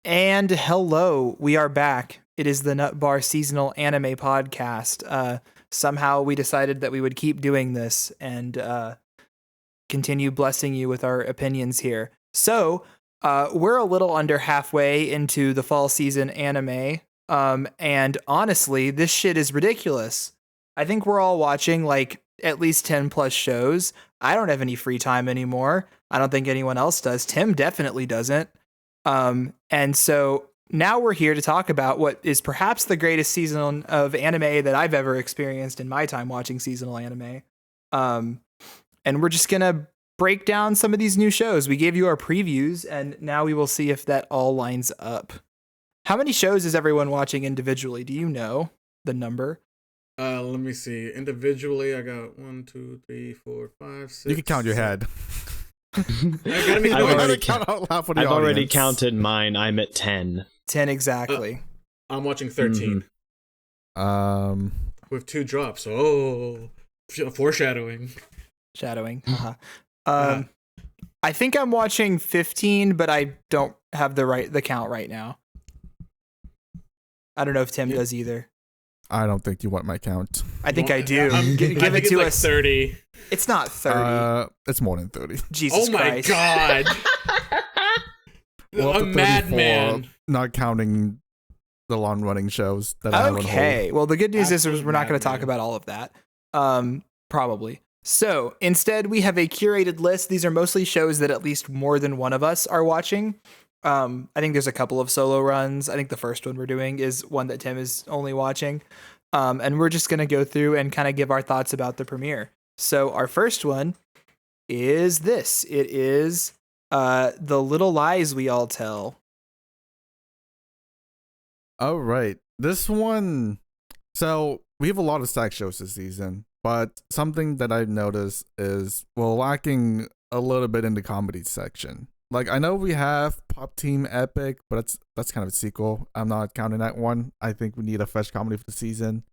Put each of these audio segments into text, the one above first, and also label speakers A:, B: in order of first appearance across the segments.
A: And hello, we are back. It is the Nut Bar Seasonal Anime Podcast. Somehow we decided that we would keep doing this and continue blessing you with our opinions here. So, we're a little under halfway into the fall season anime. And honestly, this shit is ridiculous. I think we're all watching like at least 10 plus shows. I don't have any free time anymore. I don't think anyone else does. Tim definitely doesn't. And so now we're here to talk about what is perhaps the greatest season of anime that I've ever experienced in my time watching seasonal anime. And we're just going to break down some of these new shows. We gave you our previews, and now we will see if that all lines up. How many shows is everyone watching individually? Do you know the number?
B: Let me see. Individually, I got 1, 2, 3, 4, 5, 6.
C: You can count your head.
D: I've already counted mine. I'm at 10.
A: 10 exactly.
B: I'm watching 13. With 2 drops. Oh, foreshadowing.
A: Shadowing. I think I'm watching 15, but I don't have the count right now. I don't know if Tim does either.
C: I don't think you want my count.
A: I think I do. Give it to us.
B: 30.
A: It's not 30.
C: It's more than 30.
A: Jesus Christ.
B: Oh my god.
C: Well,
B: a madman.
C: Not counting the long running shows that I have on hold.
A: Well, the good news is we're not going to talk about all of that. Probably. So instead, we have a curated list. These are mostly shows that at least more than one of us are watching. I think there's a couple of solo runs. I think the first one we're doing is one that Tim is only watching. And we're just going to go through and kind of give our thoughts about the premiere. So our first one is this. It is The Little Lies We All Tell.
C: All right. This one. So we have a lot of stack shows this season, but something that I've noticed is we're lacking a little bit in the comedy section. Like, I know we have Pop Team Epic, but that's kind of a sequel. I'm not counting that one. I think we need a fresh comedy for the season.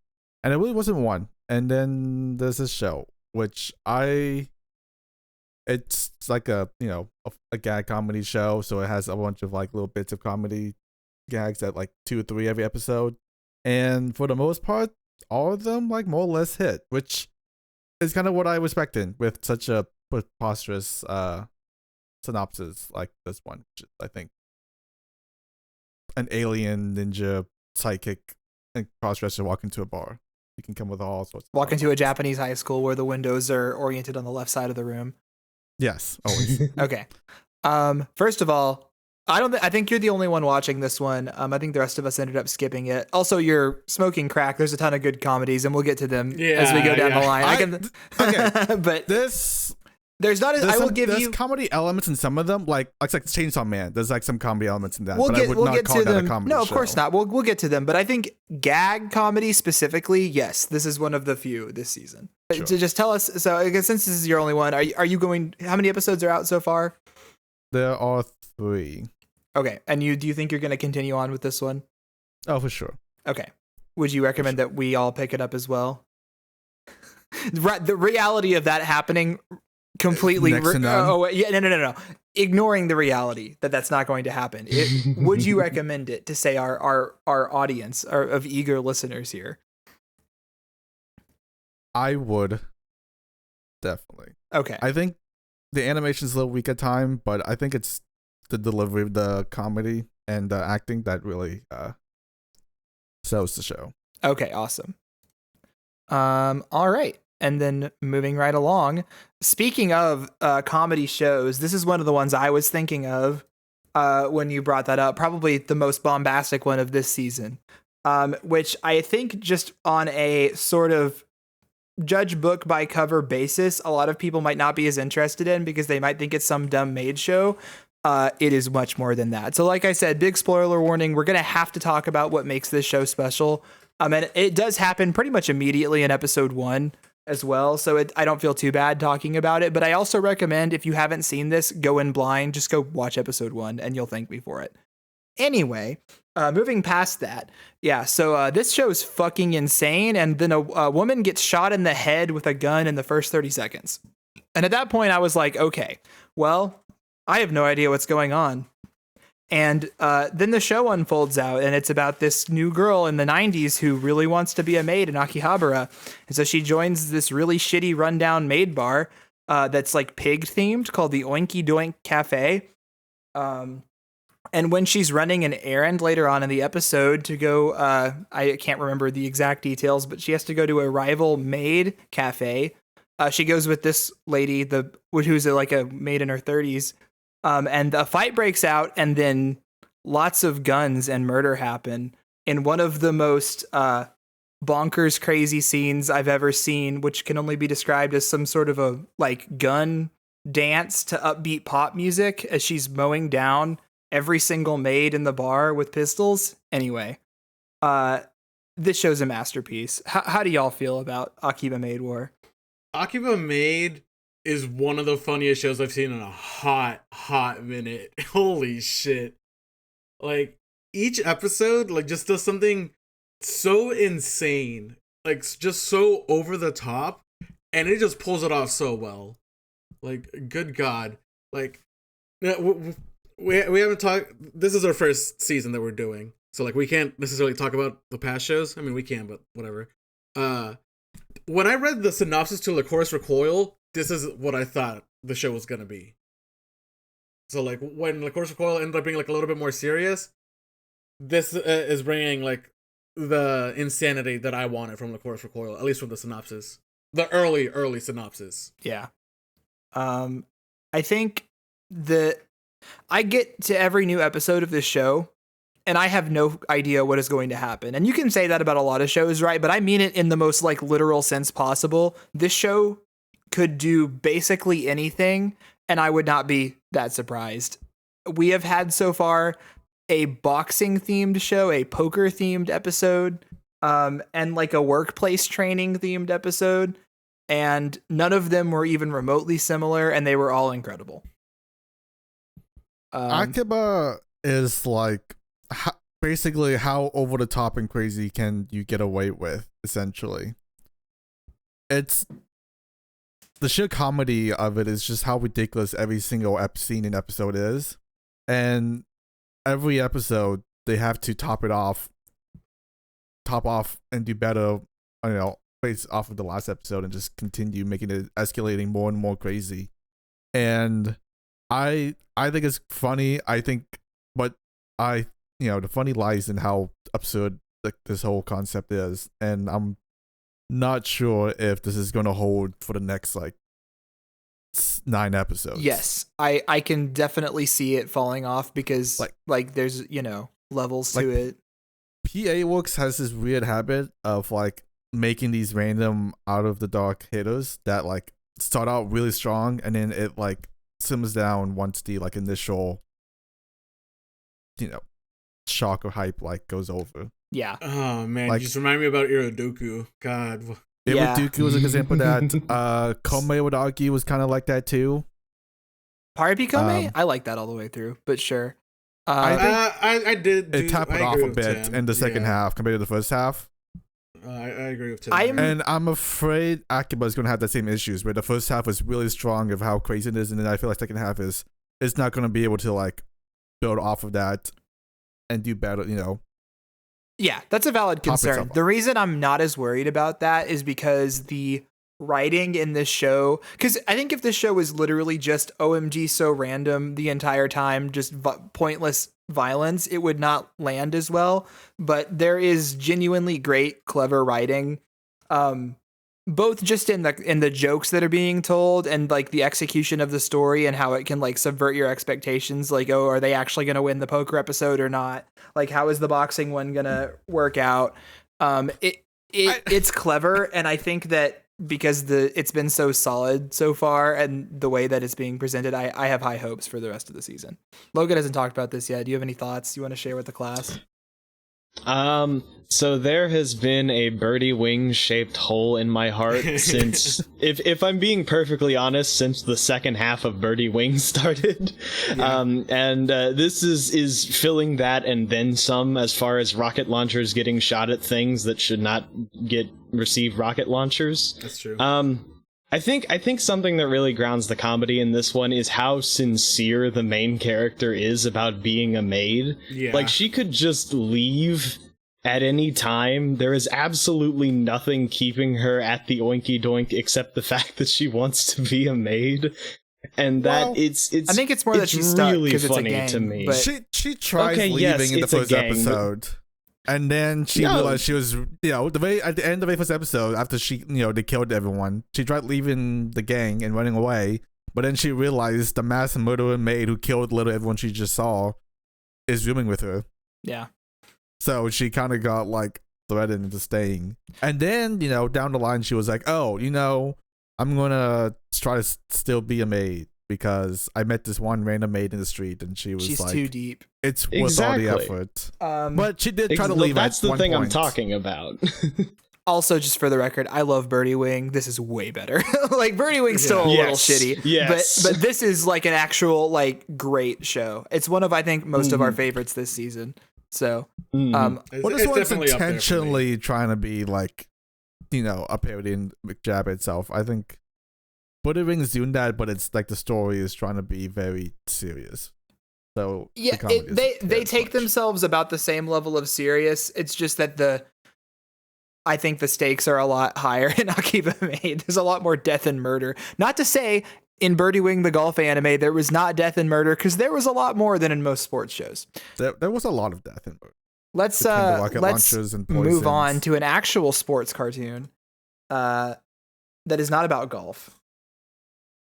C: And it really wasn't one. And then there's this show, which it's like a gag comedy show. So it has a bunch of like little bits of comedy gags at like 2 or 3 every episode. And for the most part, all of them like more or less hit, which is kind of what I was expecting with such a preposterous synopsis like this one. I think an alien ninja psychic and crossdresser walk into a bar. You can come with all sorts.
A: Walk into a Japanese high school where the windows are oriented on the left side of the room.
C: Yes, always.
A: Okay. First of all, I think you're the only one watching this one. I think the rest of us ended up skipping it. Also, you're smoking crack. There's a ton of good comedies, and we'll get to them as we go down the line.
C: Okay,
A: but
C: there's
A: you
C: comedy elements in some of them, like Chainsaw Man. There's like some comedy elements in that.
A: We'll
C: I would not call that a comedy
A: No, of
C: show.
A: course not. We'll get to them. But I think gag comedy specifically, yes, this is one of the few this season.
C: Sure.
A: So just tell us. So I guess since this is your only one, are you going? How many episodes are out so far?
C: There are 3.
A: Okay, and do you think you're going to continue on with this one?
C: Oh, for sure.
A: Okay. Would you recommend that we all pick it up as well? The reality of that happening completely. No. Ignoring the reality that that's not going to happen. Would you recommend it to say our audience of eager listeners here?
C: I would. Definitely.
A: Okay.
C: I think the animation's a little weak at time, but I think it's the delivery of the comedy and the acting that really sells the show.
A: Okay, awesome. All right. And then moving right along, speaking of comedy shows, this is one of the ones I was thinking of when you brought that up, probably the most bombastic one of this season, which I think just on a sort of judge book by cover basis, a lot of people might not be as interested in because they might think it's some dumb maid show. It is much more than that. So like I said, big spoiler warning, we're going to have to talk about what makes this show special. And it does happen pretty much immediately in episode 1 as well. So I don't feel too bad talking about it, but I also recommend if you haven't seen this, go in blind, just go watch episode 1 and you'll thank me for it. Anyway, moving past that. Yeah. So this show is fucking insane. And then a woman gets shot in the head with a gun in the first 30 seconds. And at that point I was like, okay, well, I have no idea what's going on. And then the show unfolds out, and it's about this new girl in the 90s who really wants to be a maid in Akihabara. And so she joins this really shitty rundown maid bar that's like pig themed called the Oinky Doink Cafe. And when she's running an errand later on in the episode to go, I can't remember the exact details, but she has to go to a rival maid cafe. She goes with this lady, who's like a maid in her 30s. And a fight breaks out, and then lots of guns and murder happen in one of the most bonkers, crazy scenes I've ever seen, which can only be described as some sort of a like gun dance to upbeat pop music as she's mowing down every single maid in the bar with pistols. Anyway, this show's a masterpiece. How do y'all feel about Akiba Maid War?
B: Akiba Maid is one of the funniest shows I've seen in a hot minute. Holy shit. Like, each episode, like, just does something so insane. Like, just so over the top. And it just pulls it off so well. Like, good God. Like, we haven't talked... This is our first season that we're doing. So, like, we can't necessarily talk about the past shows. I mean, we can, but whatever. When I read the synopsis to Lycoris Recoil, this is what I thought the show was going to be. So, like, when Lycoris Recoil ended up being, like, a little bit more serious, this is bringing, like, the insanity that I wanted from Lycoris Recoil, at least from the synopsis. The early synopsis.
A: Yeah. I think I get to every new episode of this show, and I have no idea what is going to happen. And you can say that about a lot of shows, right? But I mean it in the most, like, literal sense possible. This show could do basically anything, and I would not be that surprised. We have had so far a boxing themed show, a poker themed episode, and like a workplace training themed episode, and none of them were even remotely similar, and they were all incredible.
C: Akiba is like basically how over the top and crazy can you get away with, essentially. It's the sheer comedy of it is just how ridiculous every single scene and episode is. And every episode, they have to top off and do better, based off of the last episode and just continue making it escalating more and more crazy. And I think it's funny. The funny lies in how absurd this whole concept is. And I'm not sure if this is going to hold for the next 9 episodes.
A: Yes, I can definitely see it falling off because like there's levels to it.
C: PA Works has this weird habit of making these random out of the dark hitters that start out really strong and then it simmers down once the initial shock or hype goes over.
A: Yeah.
B: Oh man, you just remind me about Iradoku. God.
C: Iradoku was an example of that. Kome would argue was kind of like that too.
A: Parapi Kome? I like that all the way through, but sure.
B: I did.
C: It tapped it off a bit in the second half compared to the first half.
B: I agree with Tim.
C: And I'm afraid Akiba is going to have the same issues where the first half was really strong of how crazy it is, and then I feel like second half is not going to be able to build off of that and do better,
A: Yeah, that's a valid concern. The reason I'm not as worried about that is because the writing in this show, because I think if this show was literally just OMG so random the entire time, just pointless violence, it would not land as well. But there is genuinely great, clever writing, both just in the jokes that are being told and the execution of the story and how it can subvert your expectations. Are they actually going to win the poker episode or not? How is the boxing one going to work out? It's clever, and I think that because it's been so solid so far and the way that it's being presented, I have high hopes for the rest of the season. Logan hasn't talked about this yet. Do you have any thoughts you want to share with the class?
D: So there has been a birdie wing shaped hole in my heart since, if I'm being perfectly honest, since the second half of Birdie Wing started. Yeah. And this is filling that and then some as far as rocket launchers getting shot at things that should not receive rocket launchers.
B: That's true.
D: I think something that really grounds the comedy in this one is how sincere the main character is about being a maid.
B: Yeah.
D: Like, she could just leave at any time. There is absolutely nothing keeping her at the Oinky Doink except the fact that she wants to be a maid. And that it's
A: I think it's more that she's stuck
D: really
A: because it's a
D: funny
A: gang,
D: to me.
A: but-
C: She tries
D: Okay,
C: leaving
D: yes,
C: in the
D: it's a
C: first
D: gang, but-
C: episode. And then she
D: No.
C: realized she was, at the end of the very first episode, after she, they killed everyone, she tried leaving the gang and running away. But then she realized the mass murderer maid who killed literally everyone she just saw is rooming with her.
A: Yeah.
C: So she kind of got like threatened into staying. And then, down the line, she was like, oh, I'm going to try to still be a maid because I met this one random maid in the street and she's like,
A: too deep.
C: it's worth all the
D: Exactly.
C: effort.
A: Um,
C: But she did try to leave
D: That's
C: at
D: the
C: one
D: thing I'm
C: point.
D: talking about.
A: Also, just for the record, I love Birdie Wing. This is way better. Like, Birdie Wing's still a little
D: Yes.
A: shitty.
D: Yes.
A: But this is like an actual, like, great show. It's one of, I think, most of our favorites this season. So,
C: Well, this one's
B: definitely up there for me.
C: intentionally trying to be like, a parody in McJab itself. I think Birdie Wing is doing that, but it's like the story is trying to be very serious. So
A: yeah,
C: the comedy is
A: they
C: very
A: take
C: much.
A: themselves about the same level of serious. It's just that I think the stakes are a lot higher in Akiba Maid. There's a lot more death and murder. Not to say in Birdie Wing, the golf anime, there was not death and murder, because there was a lot more than in most sports shows.
C: There was a lot of death in it.
A: Let's
C: Between the rocket launchers and
A: move
C: poisons.
A: on to an actual sports cartoon that is not about golf.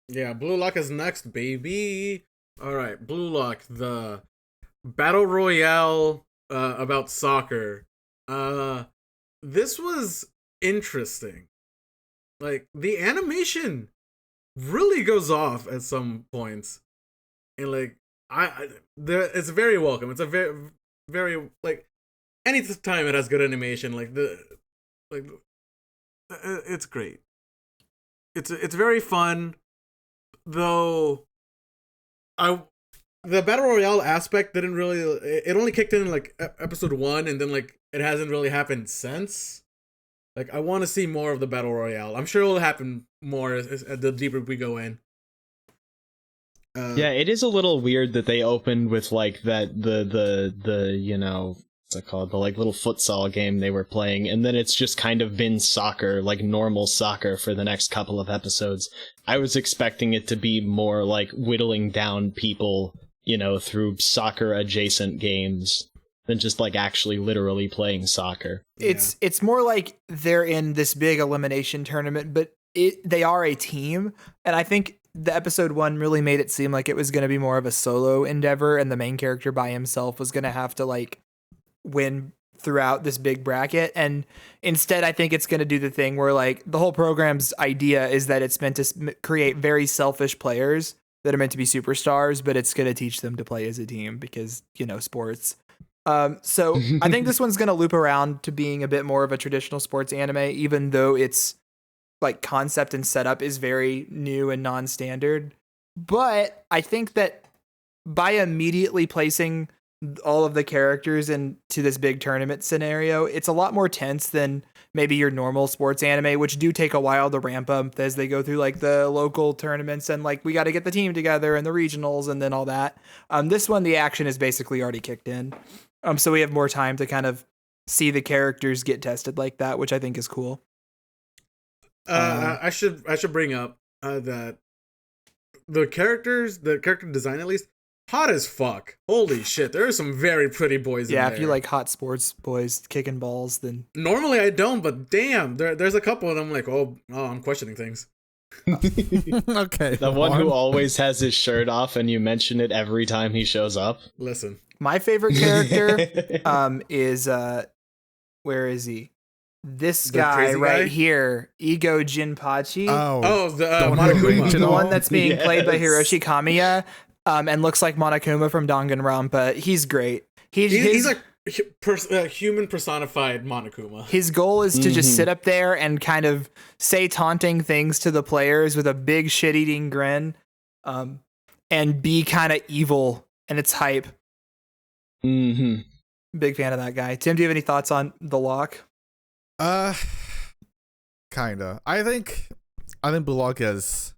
B: Yeah, Blue Lock is next, baby. All right, Blue Lock, the battle royale about soccer. This was interesting. Like, the animation really goes off at some points, and like it's very welcome. It's a very like any time it has good animation, it's great. It's very fun. Though the battle royale aspect didn't really, it only kicked in like episode 1, and then like it hasn't really happened since. Like, I want to see more of the battle royale. I'm sure it'll happen more as the deeper we go in.
D: Yeah, it is a little weird that they opened with like the what's it called, the like little futsal game they were playing, and then it's just kind of been soccer, like normal soccer, for the next couple of episodes. I was expecting it to be more like whittling down people, through soccer adjacent games than just like actually literally playing soccer.
A: It's more like they're in this big elimination tournament, but they are a team, and I think the episode 1 really made it seem like it was going to be more of a solo endeavor, and the main character by himself was going to have to like win throughout this big bracket. And instead, I think it's going to do the thing where like the whole program's idea is that it's meant to create very selfish players that are meant to be superstars, but it's going to teach them to play as a team because, sports. So I think this one's going to loop around to being a bit more of a traditional sports anime, even though its like concept and setup is very new and non-standard. But I think that by immediately placing all of the characters into this big tournament scenario, it's a lot more tense than maybe your normal sports anime, which do take a while to ramp up as they go through like the local tournaments and like we got to get the team together and the regionals and then all that. This one, the action is basically already kicked in. So we have more time to kind of see the characters get tested like that, which I think is cool.
B: I should bring up that the character design, at least, hot as fuck. Holy shit, there are some very pretty boys in there.
A: Yeah, if you like hot sports boys kicking balls, then
B: normally I don't, but damn, there's a couple of them like, oh, I'm questioning things.
C: Okay.
D: The one who always has his shirt off, and you mention it every time he shows up.
B: Listen,
A: my favorite character is where is he? This
B: The
A: guy
B: crazy
A: right
B: guy?
A: here, Ego Jinpachi.
B: the
C: one who
B: Monokuma.
C: arranged it
A: The
C: all?
A: one that's being played by
D: Yes.
A: Hiroshi Kamiya, and looks like Monokuma from Danganronpa. He's great.
B: He's like human personified Monokuma.
A: His goal is to just sit up there and kind of say taunting things to the players with a big shit-eating grin, and be kind of evil, and it's hype.
D: Mm-hmm.
A: Big fan of that guy. Tim, do you have any thoughts on The Lock?
C: Kinda. I think Blue Lock is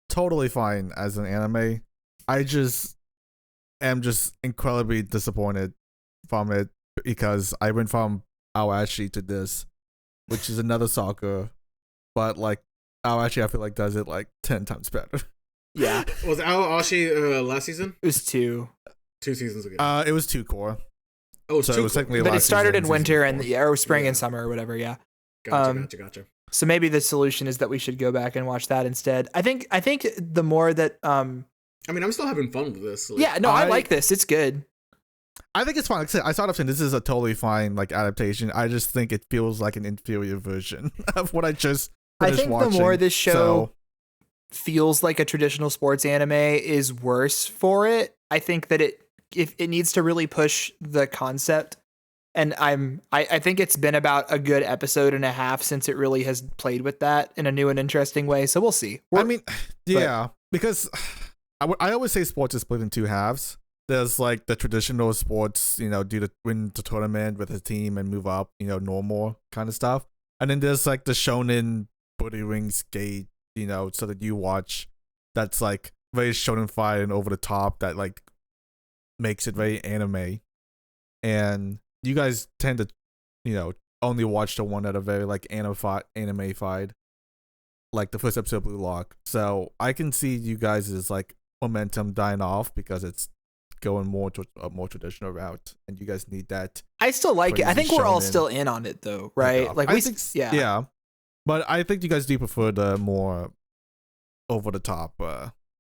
C: totally fine as an anime. I just am just incredibly disappointed from it because I went from Awashi to this, which is another soccer, but like Awashi I feel like does it like 10 times better.
A: Yeah.
B: Was Awashi last season?
A: It was 2.
B: 2 seasons ago.
C: It was 2 core.
B: Oh, it's
C: So
B: 2
C: it was technically
A: But it
C: last
A: started
C: season,
A: in winter
C: season
A: and
C: 4.
A: or spring
B: Yeah.
A: and summer or whatever, yeah.
B: Gotcha.
A: So maybe the solution is that we should go back and watch that instead. I think the more that
B: I mean, I'm still having fun with this. Like,
A: yeah, no, I like this. It's good.
C: I think it's fine. Like I said, I started saying this is a totally fine like adaptation. I just think it feels like an inferior version of what I just finished
A: think
C: watching.
A: the more this show
C: So,
A: feels like a traditional sports anime is worse for it. I think that it needs to really push the concept. And I think it's been about a good episode and a half since it really has played with that in a new and interesting way. So we'll see.
C: I mean, yeah, because I always say sports is split in 2 halves. There's like the traditional sports, do the win the tournament with a team and move up, normal kind of stuff. And then there's like the shonen booty ring skate, so that you watch that's like very shonen-fied and over the top that like makes it very anime. And you guys tend to, only watch the one that are very like anime-fied, like the first episode of Blue Lock. So I can see you guys' like momentum dying off because it's going more to a more traditional route, and you guys need that.
A: I still like it. I think we're all
C: shonen.
A: still in on it though, right? Like
C: I
A: we
C: think,
A: yeah.
C: But I think you guys do prefer the more over the top.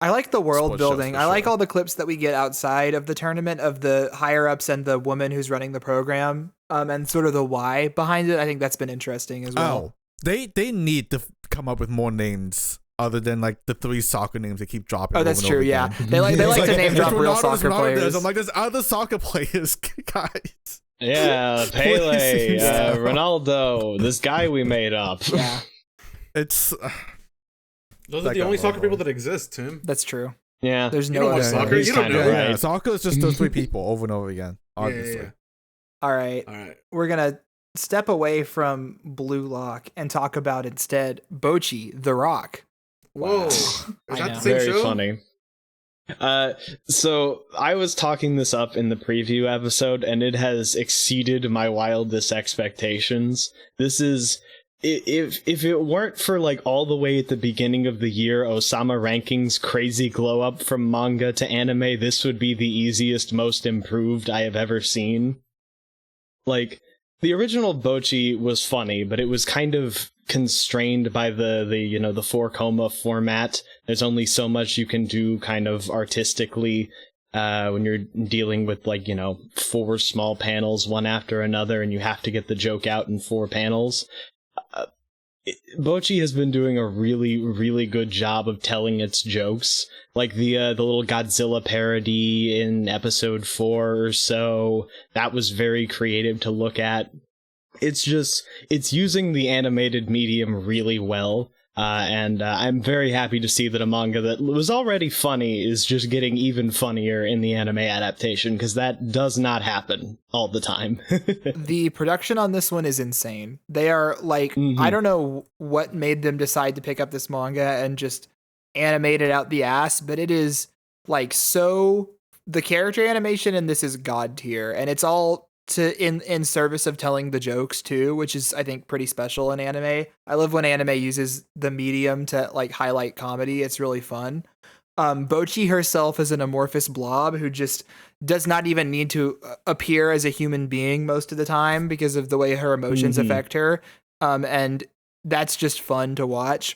A: I like the world
C: sports shows
A: building.
C: for
A: I like
C: sure.
A: all the clips that we get outside of the tournament of the higher ups and the woman who's running the program, and sort of the why behind it. I think that's been interesting as well.
C: Oh, they need to come up with more names other than like the 3 soccer names they keep dropping.
A: Oh, that's
C: over and
A: true.
C: over
A: Yeah,
C: again.
A: they like
C: It's
A: to name
C: it's
A: drop real
C: Ronaldo,
A: soccer
C: Ronaldo
A: players.
C: does. I'm like, there's other soccer players, guys.
D: Yeah, Pele,
C: Yeah.
D: Ronaldo, this guy we made up.
A: Yeah,
C: It's
B: those
C: that
B: are the
C: got
B: only soccer
C: wrong.
B: people that exist, Tim.
A: that's true.
D: Yeah.
A: There's
B: You
A: no
B: don't watch
A: other.
B: soccer?
D: He's
B: You don't
D: kinda
B: know.
D: right.
C: Yeah, soccer is just those 3 people over and over again. Obviously.
B: Yeah.
A: All right,
B: All right.
A: we're gonna step away from Blue Lock and talk about instead Bocchi the Rock.
B: Whoa. Is
A: I
B: that
A: know.
B: the same
D: Very
B: show?
D: funny. So I was talking this up in the preview episode, and it has exceeded my wildest expectations. This is, if it weren't for like all the way at the beginning of the year, Osama Ranking's crazy glow up from manga to anime, this would be the easiest, most improved I have ever seen. Like, the original Bocchi was funny, but it was kind of constrained by the 4 coma format. There's only so much you can do kind of artistically when you're dealing with 4 small panels one after another, and you have to get the joke out in 4 panels. Bocchi has been doing a really, really good job of telling its jokes. Like the little Godzilla parody in episode 4 or so, that was very creative to look at. It's using the animated medium really well. And I'm very happy to see that a manga that was already funny is just getting even funnier in the anime adaptation, because that does not happen all the time.
A: The production on this one is insane. They are like, I don't know what made them decide to pick up this manga and just animate it out the ass, but it is like the character animation in this is god tier, and it's all in service of telling the jokes too, which is I think pretty special in anime. I love when anime uses the medium to like highlight comedy. It's really fun. Bocchi herself is an amorphous blob who just does not even need to appear as a human being most of the time because of the way her emotions affect her. And that's just fun to watch.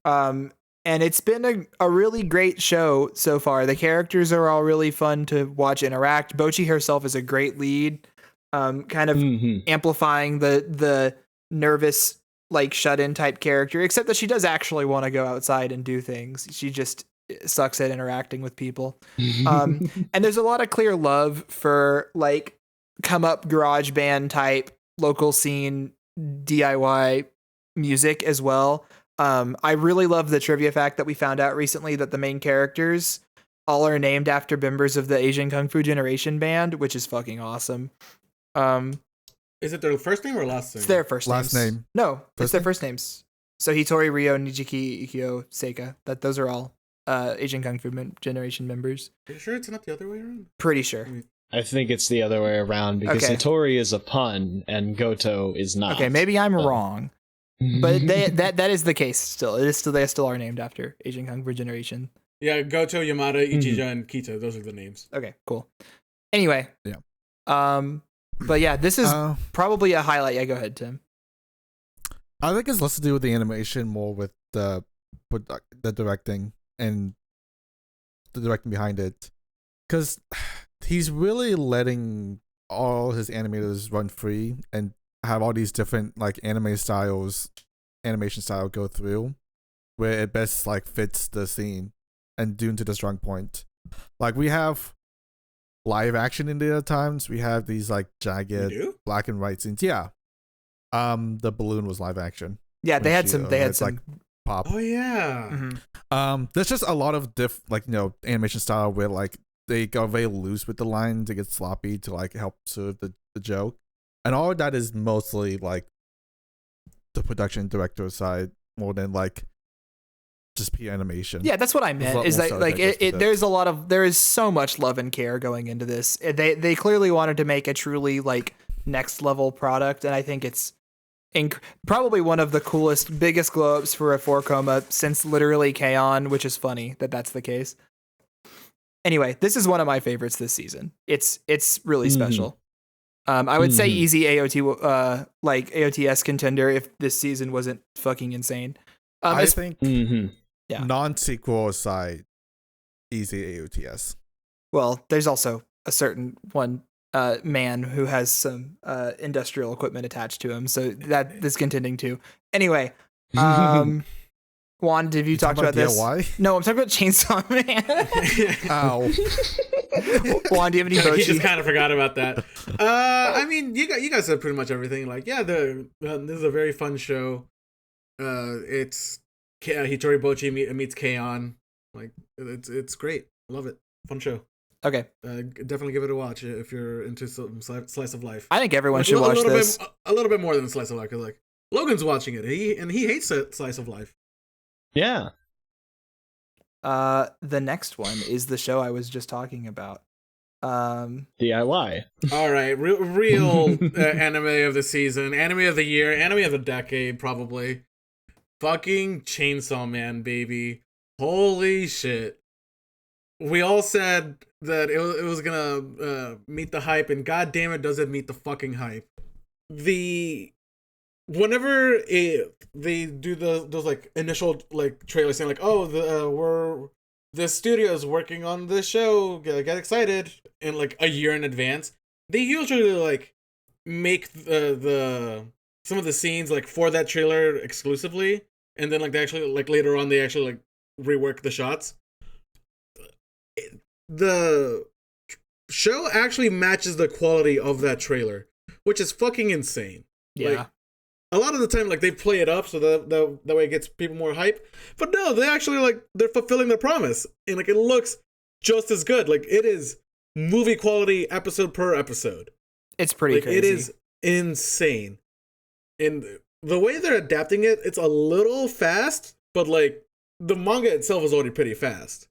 A: And it's been a really great show so far. The characters are all really fun to watch interact. Bocchi herself is a great lead. Kind of amplifying the nervous, like shut-in type character, except that she does actually want to go outside and do things. She just sucks at interacting with people. And there's a lot of clear love for like come up garage band type local scene DIY music as well. I really love the trivia fact that we found out recently that the main characters all are named after members of the Asian Kung Fu Generation band, which is fucking awesome.
B: Is it their first name or last name?
A: It's their first
C: Last
A: names.
C: name.
A: No, it's
C: First
A: their
C: name?
A: first names. So Hitori, Ryo, Nijiki, Ikkyo, Seika. Those are all Asian Kung Fu Generation members.
B: Are you sure it's not the other way around?
A: Pretty sure.
D: I think it's the other way around because
A: Okay.
D: Hitori is a pun and Goto is not.
A: Okay, maybe I'm wrong, but that is the case. Still, they still are named after Asian Kung Fu Generation.
B: Yeah, Goto, Yamada, Ichija, and Kita. Those are the names.
A: Okay, cool. Anyway,
C: Yeah.
A: But yeah, this is probably a highlight. Yeah, go ahead, Tim.
C: I think it's less to do with the animation, more with the directing and the directing behind it, because he's really letting all his animators run free and have all these different like animation style go through, where it best like fits the scene and due to the strong point. Like we have live action in the other times. We have these like jagged black and white scenes. Yeah. The balloon was live action.
A: Yeah, they had some
C: like pop.
B: Oh yeah.
A: Mm-hmm.
C: There's just a lot of animation style where like they go very loose with the line to get sloppy to like help serve the joke. And all of that is mostly like the production director side more than like just pure animation.
A: Yeah, that's what I meant. Is that like there is so much love and care going into this. They clearly wanted to make a truly like next level product, and I think it's probably one of the coolest, biggest glow ups for a 4-koma since literally K-On!, which is funny that that's the case. Anyway, this is one of my favorites this season. It's really special. I would say easy AOT like AOTS contender if this season wasn't fucking insane.
C: I think
A: yeah.
C: non-sequel aside, easy AOTS.
A: Well, there's also a certain one man who has some industrial equipment attached to him, so that is contending too. Anyway, Juan, have you talked about this?
C: DIY?
A: No, I'm talking about Chainsaw Man.
C: Ow.
A: Juan, do you have any Bocchi?
B: He just kind of forgot about that. I mean, you guys said pretty much everything. Like, yeah, this is a very fun show. It's Hitori Bocchi meets K-On! Like, it's great. I love it. Fun show.
A: Okay.
B: Definitely give it a watch if you're into some slice of life.
A: I think everyone should watch this.
B: A little bit more than slice of life, because like Logan's watching it. He hates slice of life.
D: Yeah.
A: The next one is the show I was just talking about.
D: DIY.
B: All right, real anime of the season, anime of the year, anime of the decade, probably. Fucking Chainsaw Man, baby! Holy shit! We all said that it was gonna meet the hype, and god damn it, does it meet the fucking hype. Whenever they do those like initial like trailers saying like, oh, the studio is working on this show, get excited, and like a year in advance, they usually like make the some of the scenes like for that trailer exclusively, and then like they actually like later on they actually like rework the shots. The show actually matches the quality of that trailer, which is fucking insane.
A: Yeah.
B: Like, a lot of the time, like, they play it up so that way it gets people more hype. But no, they actually, like, they're fulfilling their promise. And, like, it looks just as good. Like, it is movie quality episode per episode.
A: It's pretty crazy.
B: It is insane. And the way they're adapting it, it's a little fast, but, like, the manga itself is already pretty fast.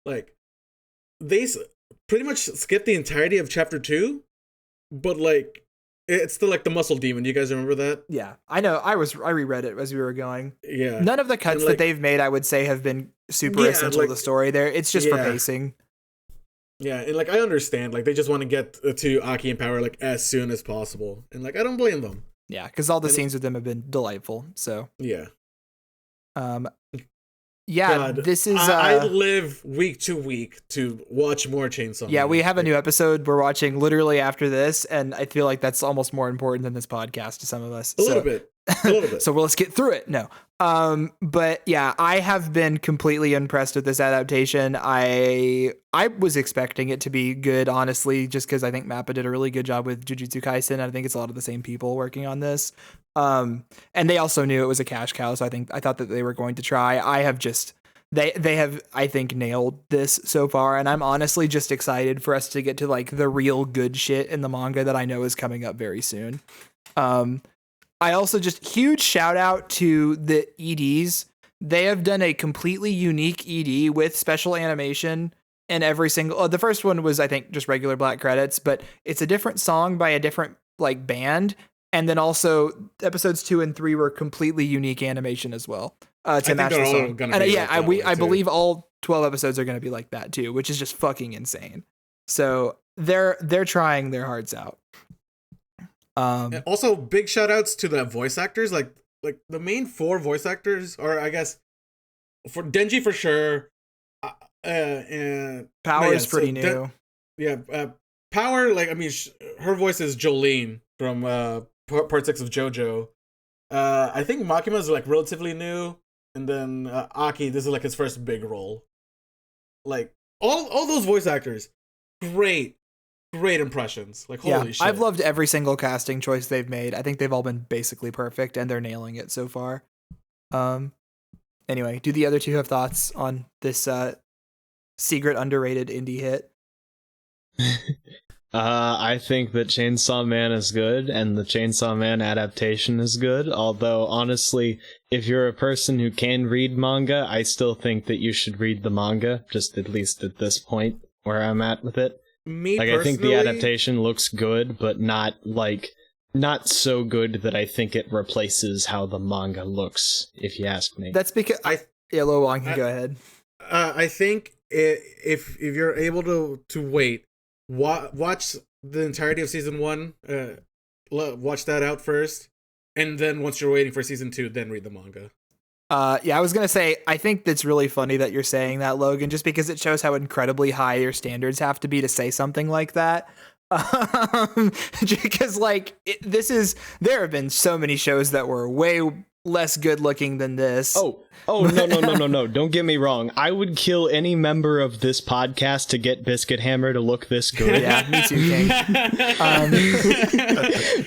B: Like, they pretty much skipped the entirety of chapter 2, but, like, it's still like the muscle demon. You guys remember that?
A: Yeah, I know. I reread it as we were going.
B: Yeah.
A: None of the cuts that they've made, I would say, have been super essential to the story. There, it's just for pacing.
B: Yeah, and like I understand, like they just want to get to Aki in power like as soon as possible, and like I don't blame them.
A: Yeah, because all the scenes with them have been delightful. So
B: yeah.
A: Yeah,
B: God,
A: this is.
B: I live week to week to watch more Chainsaw.
A: Yeah,
B: Man.
A: we have a new episode we're watching literally after this, and I feel like that's almost more important than this podcast to some of us.
B: A little bit.
A: So let's get through it. No. But yeah, I have been completely impressed with this adaptation. I was expecting it to be good, honestly, just because I think Mappa did a really good job with Jujutsu Kaisen. I think it's a lot of the same people working on this. And they also knew it was a cash cow, so I thought that they were going to try. They have, I think, nailed this so far, and I'm honestly just excited for us to get to like the real good shit in the manga that I know is coming up very soon. I also just huge shout out to the EDs. They have done a completely unique ED with special animation in every single. The first one was, I think, just regular black credits, but it's a different song by a different like band. And then also episodes 2 and 3 were completely unique animation as well. To match the song. And I believe all 12 episodes are going to be like that too, which is just fucking insane. So they're trying their hearts out.
B: And also big shout outs to the voice actors, like the main 4 voice actors, or I guess for Denji for sure.
A: Power is pretty new.
B: Power, like, I mean, her voice is Jolene from part 6 of JoJo. I think Makima is like relatively new, and then Aki, this is like his first big role. Like all those voice actors, great impressions. Like, holy shit.
A: I've loved every single casting choice they've made. I think they've all been basically perfect, and they're nailing it so far. Anyway, do the other two have thoughts on this secret underrated indie hit?
D: I think that Chainsaw Man is good, and the Chainsaw Man adaptation is good, although, honestly, if you're a person who can read manga, I still think that you should read the manga, just at least at this point where I'm at with it.
B: Me
D: like, I think the adaptation looks good, but not so good that I think it replaces how the manga looks, if you ask me.
A: That's because Logan can go ahead.
B: I think if you're able to wait, watch the entirety of season 1, watch that out first, and then once you're waiting for season 2, then read the manga.
A: I was gonna say, I think that's really funny that you're saying that, Logan, just because it shows how incredibly high your standards have to be to say something like that. Because there have been so many shows that were way less good looking than this.
D: Oh, no. Don't get me wrong. I would kill any member of this podcast to get Biscuit Hammer to look this good.
A: Yeah, me too, King.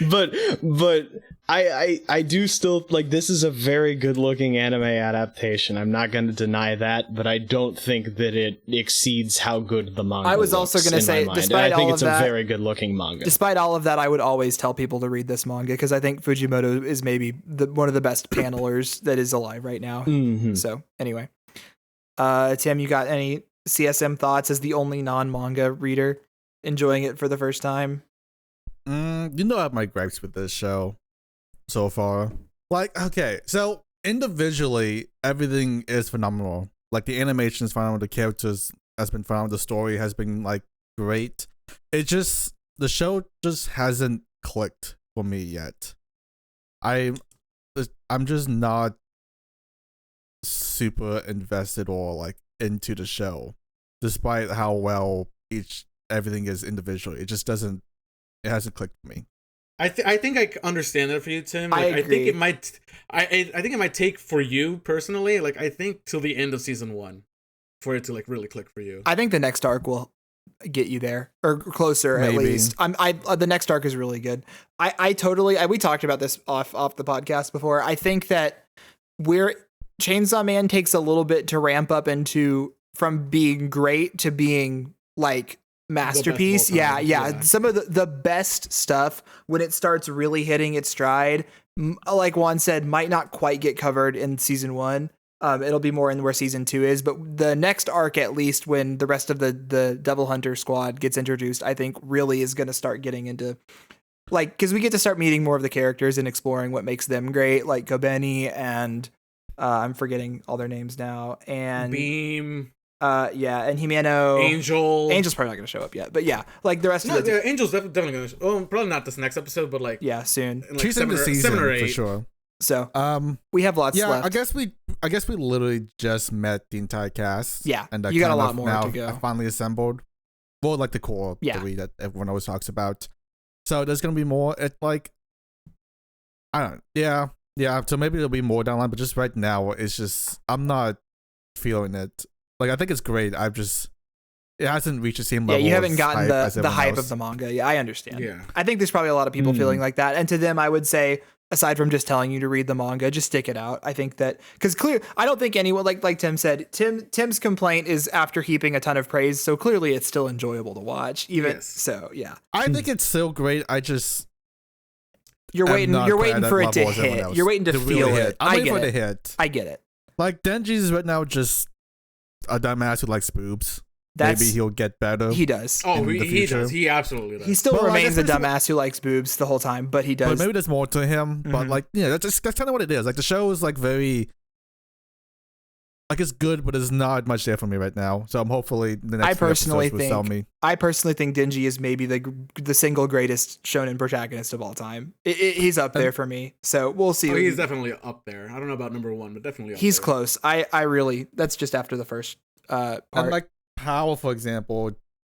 D: But I do still, like, this is a very good looking anime adaptation. I'm not going to deny that, but I don't think that it exceeds how good the manga
A: I was also going to say, despite all of that,
D: it's a very good looking manga.
A: Despite all of that, I would always tell people to read this manga because I think Fujimoto is maybe one of the best panelers that is alive right now.
D: Mm-hmm.
A: So anyway, Tim, you got any CSM thoughts as the only non-manga reader enjoying it for the first time?
C: I have my gripes with this show so far. Like, okay, so individually, everything is phenomenal. Like, the animation is phenomenal, the characters has been phenomenal, the story has been, like, great. The show just hasn't clicked for me yet. I'm just not super invested or, like, into the show, despite how well everything is individually. It hasn't clicked for me.
B: I think I understand that for you, Tim.
A: Like,
B: I think it might. I think it might take for you personally. Like, I think till the end of season 1 for it to, like, really click for you.
A: I think the next arc will get you there or closer. Maybe. At least. The next arc is really good. I totally. We talked about this off the podcast before. I think that Chainsaw Man takes a little bit to ramp up from being great to being like masterpiece. Yeah. Some of the best stuff, when it starts really hitting its stride, like Juan said, might not quite get covered in season 1. It'll be more in where season 2 is, but the next arc, at least when the rest of the Devil Hunter squad gets introduced, I think really is going to start getting into, like, because we get to start meeting more of the characters and exploring what makes them great, like Kobeni and I'm forgetting all their names now, and
B: Beam.
A: And Himeno. Angel's probably not going to show up yet, but yeah, like the rest of the...
B: Angel's definitely going to show up. Probably not this next episode, but like...
A: Yeah, soon.
B: Like She's in the season, 7 or 8.
C: For sure.
A: So, we have lots left.
C: I guess we literally just met the entire cast.
A: Yeah,
C: and
A: you got a lot more to go.
C: I finally assembled. Well, like the core 3 that everyone always talks about. So there's going to be more. It's like... I don't... Yeah, so maybe there'll be more down the line, but just right now, it's just... I'm not feeling it. Like, I think it's great. It hasn't reached the same level.
A: Yeah, you haven't gotten the hype
C: else.
A: of the manga. Yeah, I understand.
B: Yeah.
A: I think there's probably a lot of people feeling like that. And to them, I would say, aside from just telling you to read the manga, just stick it out. I think that, because I don't think anyone, like Tim said, Tim's complaint is after heaping a ton of praise. So clearly it's still enjoyable to watch. So, yeah.
C: I think it's still great.
A: You're
C: am
A: waiting.
C: not
A: You're
C: quite at
A: waiting
C: that
A: for it
C: level
A: to
C: as everyone
A: hit.
C: else.
A: You're waiting to
C: really
A: feel
C: hit.
A: it.
C: I'm
A: I
C: waiting
A: get
C: for it to
A: it.
C: hit.
A: I get it.
C: Like Denji's right now just a dumbass who likes boobs.
A: That's
C: Maybe he'll get better.
A: he does.
B: Oh,
C: in the
B: he
C: future.
B: does. He absolutely does.
A: He still
C: Well, like,
A: remains a
C: especially-
A: dumbass who likes boobs the whole time, but he does.
C: But maybe there's more to him. But
A: Mhm.
C: like, yeah, that's kind of what it is. Like the show is like very, like it's good, but there's not much there for me right now. So I'm hopefully the next
A: I
C: few
A: personally
C: episodes will sell
A: think-
C: me.
A: I personally think Denji is maybe the single greatest shonen protagonist of all time. He's up there for me. So we'll see.
B: Oh, he's definitely up there. I don't know about number one, but definitely up
A: He's
B: there.
A: close. I really. That's just after the first part.
C: And like Power, for example,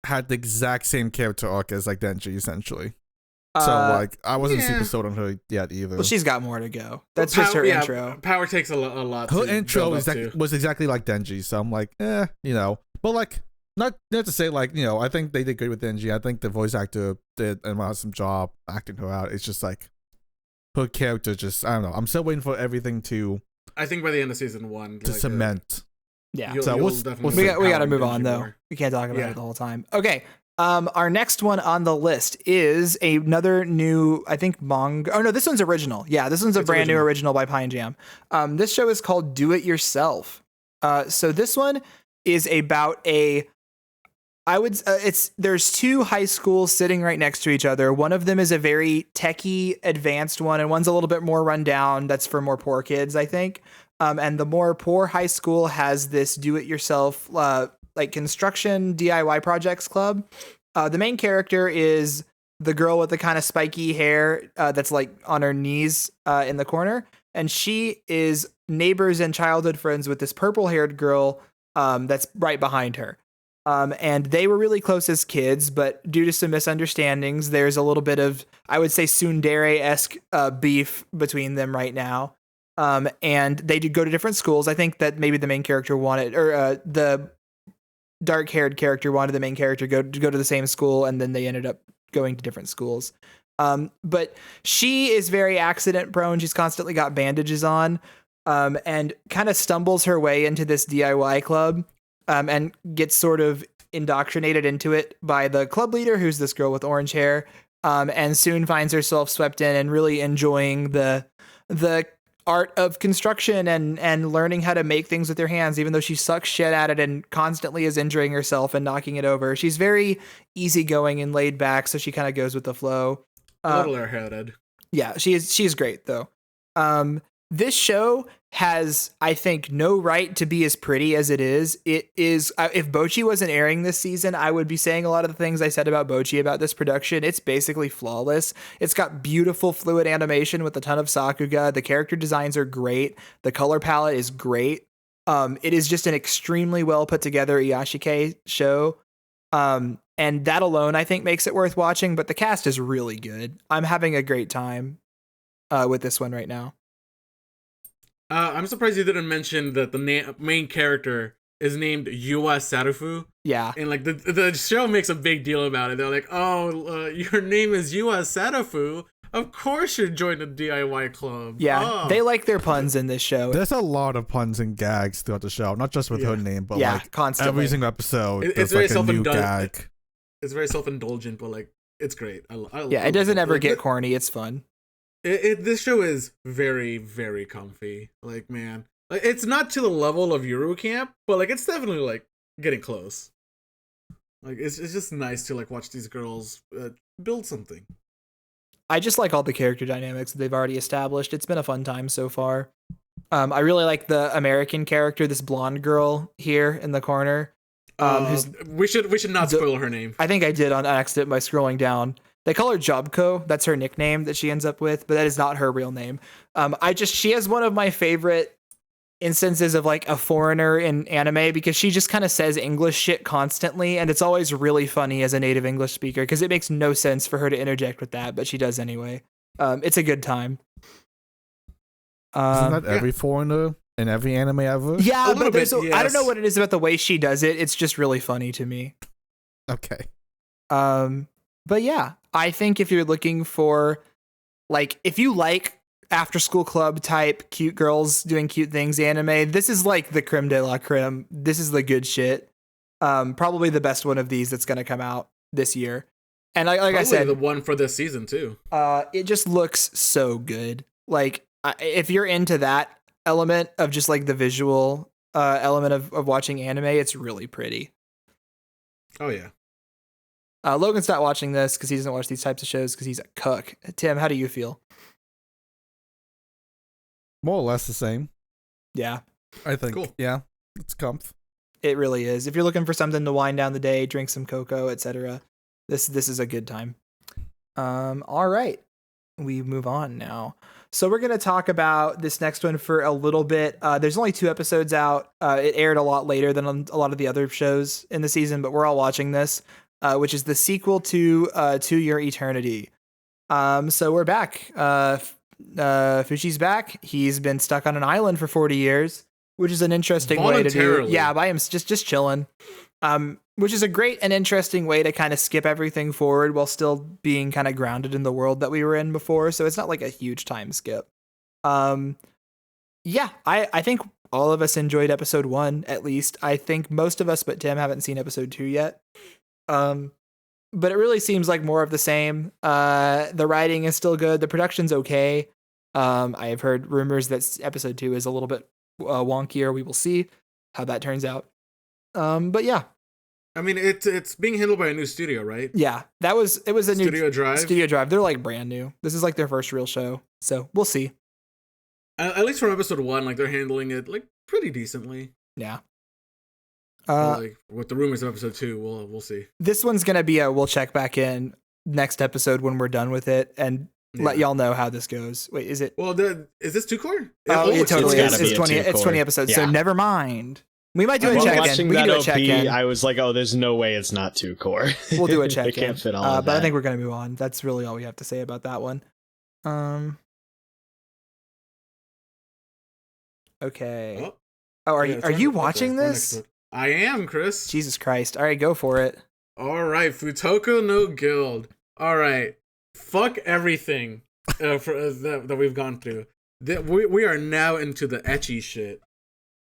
C: had the exact same character arc as like Denji essentially. So like I wasn't
B: yeah.
C: super sold on her yet either.
A: well, she's got more to go. That's just her intro.
B: Power takes a lot.
C: Her
B: to
C: intro
B: build up to.
C: was exactly like Denji, so I'm like, you know. But like, not to say like, you know, I think they did great with Denji. I think the voice actor did an awesome job acting her out. It's just like her character just, I don't know. I'm still waiting for everything to
B: I think by the end of season one,
C: cement.
A: Yeah.
B: You'll,
C: So
B: you'll
C: what's-
B: definitely
A: We
B: see
A: got to
B: Power
A: move
B: and
A: on
B: Denji
A: though.
B: more.
A: We can't talk about
B: Yeah.
A: it the whole time. Okay. Our next one on the list is another new, I think manga. Oh no, this one's original. Yeah, this one's a
B: It's
A: brand new
B: original.
A: original by Pine Jam. This show is called Do It Yourself. So this one is about there's two high schools sitting right next to each other. One of them is a very techie advanced one, and one's a little bit more rundown. That's for more poor kids, I think. And the more poor high school has this do it yourself like construction DIY projects club. The main character is the girl with the kind of spiky hair that's like on her knees in the corner. And she is neighbors and childhood friends with this purple haired girl that's right behind her. And they were really close as kids, but due to some misunderstandings, there's a little bit of, I would say, tsundere-esque beef between them right now. And they do go to different schools. I think that maybe the main character wanted, or the dark-haired character wanted the main character go to the same school, and then they ended up going to different schools. But she is very accident prone. She's constantly got bandages on, and kind of stumbles her way into this DIY club, and gets sort of indoctrinated into it by the club leader, who's this girl with orange hair, and soon finds herself swept in and really enjoying the art of construction and learning how to make things with her hands, even though she sucks shit at it and constantly is injuring herself and knocking it over. She's very easygoing and laid back, so she kind of goes with the flow.
B: A little airheaded.
A: Yeah, she's great though. This show has, I think, no right to be as pretty as it is. It is, if Bocchi wasn't airing this season, I would be saying a lot of the things I said about Bocchi about this production. It's basically flawless. It's got beautiful fluid animation with a ton of sakuga. The character designs are great. The color palette is great. It is just an extremely well put together Iyashikei show. And that alone, I think, makes it worth watching, but the cast is really good. I'm having a great time with this one right now.
B: I'm surprised you didn't mention that the main character is named Yua Sarufu.
A: Yeah.
B: And like the show makes a big deal about it. They're like, "Oh, your name is Yua Sarufu. Of course you're joining the DIY club."
A: Yeah,
B: Oh.
A: they like their puns in this show.
C: There's a lot of puns and gags throughout the show, not just with her name, but
A: Yeah,
C: like
A: constantly.
C: every single episode.
B: It's
C: there's
B: very
C: like a new
B: self-indulgent.
C: gag.
B: It's very self-indulgent, but like it's great.
A: Yeah, it doesn't ever get corny. It's fun.
B: This show is very, very comfy. Like, man, like it's not to the level of Euro Camp, but like it's definitely like getting close. Like it's just nice to like watch these girls build something.
A: I just like all the character dynamics that they've already established. It's been a fun time so far. I really like the American character, this blonde girl here in the corner.
B: We should not spoil her name.
A: I think I did on accident by scrolling down. They call her Jobko. That's her nickname that she ends up with, but that is not her real name. She has one of my favorite instances of like a foreigner in anime because she just kind of says English shit constantly, and it's always really funny as a native English speaker because it makes no sense for her to interject with that, but she does anyway. It's a good time.
C: Isn't that every foreigner in every anime ever?
A: Yeah,
B: A little
A: but
B: bit,
A: I don't know
B: yes.
A: what it is about the way she does it. It's just really funny to me.
C: Okay.
A: But yeah, I think if you're looking for, like, if you like after school club type cute girls doing cute things anime, this is like the creme de la creme. This is the good shit. Probably the best one of these that's going to come out this year. And like I
B: Probably
A: said,
B: the one for this season too.
A: it just looks so good. Like if you're into that element of just like the visual element of watching anime, it's really pretty.
B: Oh yeah.
A: Logan's not watching this because he doesn't watch these types of shows because he's a cuck. Tim, how do you feel?
C: More or less the same.
A: Yeah,
C: I think.
B: Cool.
C: Yeah, it's comf.
A: it really is. If you're looking for something to wind down the day, drink some cocoa, etc., this is a good time. All right, we move on now. So we're gonna talk about this next one for a little bit. There's only 2 episodes out. It aired a lot later than a lot of the other shows in the season, but we're all watching this, which is the sequel to To Your Eternity. So we're back. Fushi's back. He's been stuck on an island for 40 years, which is an interesting way to do. Yeah, by him just chilling. Which is a great and interesting way to kind of skip everything forward while still being kind of grounded in the world that we were in before. So it's not like a huge time skip. Yeah, I think all of us enjoyed episode 1, at least. I think most of us but Tim haven't seen episode 2 yet. But it really seems like more of the same. The writing is still good. The production's okay. I have heard rumors that episode 2 is a little bit wonkier. We will see how that turns out. But yeah.
B: I mean, it's being handled by a new studio, right?
A: Yeah, it was a new
B: Studio Drive.
A: Studio Drive. They're like brand new. This is like their first real show. So we'll see.
B: At least from episode 1, like they're handling it like pretty decently.
A: Yeah.
B: Like with the rumors of episode 2, we'll see.
A: This one's gonna be we'll check back in next episode when we're done with it and let y'all know how this goes. Wait, is it?
B: Well, is this 2-core?
A: Oh, it totally is.
D: It's gotta be
A: It's 20 episodes.
D: Yeah.
A: So never mind. We might do a
D: While
A: check in.
D: watching
A: We can
D: that
A: do a
D: OP,
A: check in.
D: I was like, oh, there's no way it's not 2 core.
A: We'll do a check in.
D: It can't fit all of
A: but
D: that.
A: I think we're gonna move on. That's really all we have to say about that one. Okay. Oh, are you watching this?
B: I am, Chris.
A: Jesus Christ. All right, go for it.
B: All right, Futoku no Guild. All right, fuck everything that we've gone through. We are now into the ecchi shit.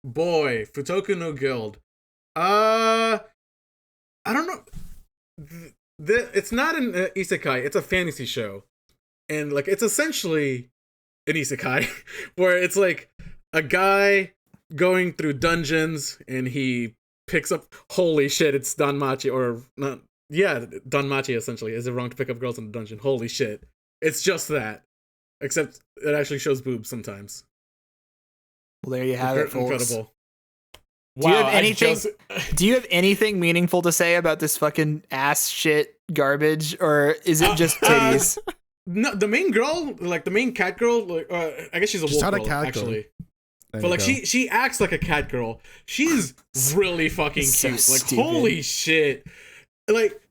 B: Boy, Futoku no Guild. I don't know. It's not an isekai. It's a fantasy show, and like it's essentially an isekai, where it's like a guy going through dungeons and he picks up, holy shit, it's Danmachi, or not, yeah, Danmachi essentially. Is it wrong to pick up girls in a dungeon? Holy shit. It's just that. Except it actually shows boobs sometimes.
A: Well, there you have it, folks.
B: Incredible.
A: Do you have anything? Do you have anything meaningful to say about this fucking ass shit garbage, or is it just titties?
B: No, the main girl, like the main cat girl, like, I guess she's a wolf girl, actually. But like she acts like a cat girl. She's really fucking
A: So
B: cute. Like
A: stupid.
B: holy shit. Like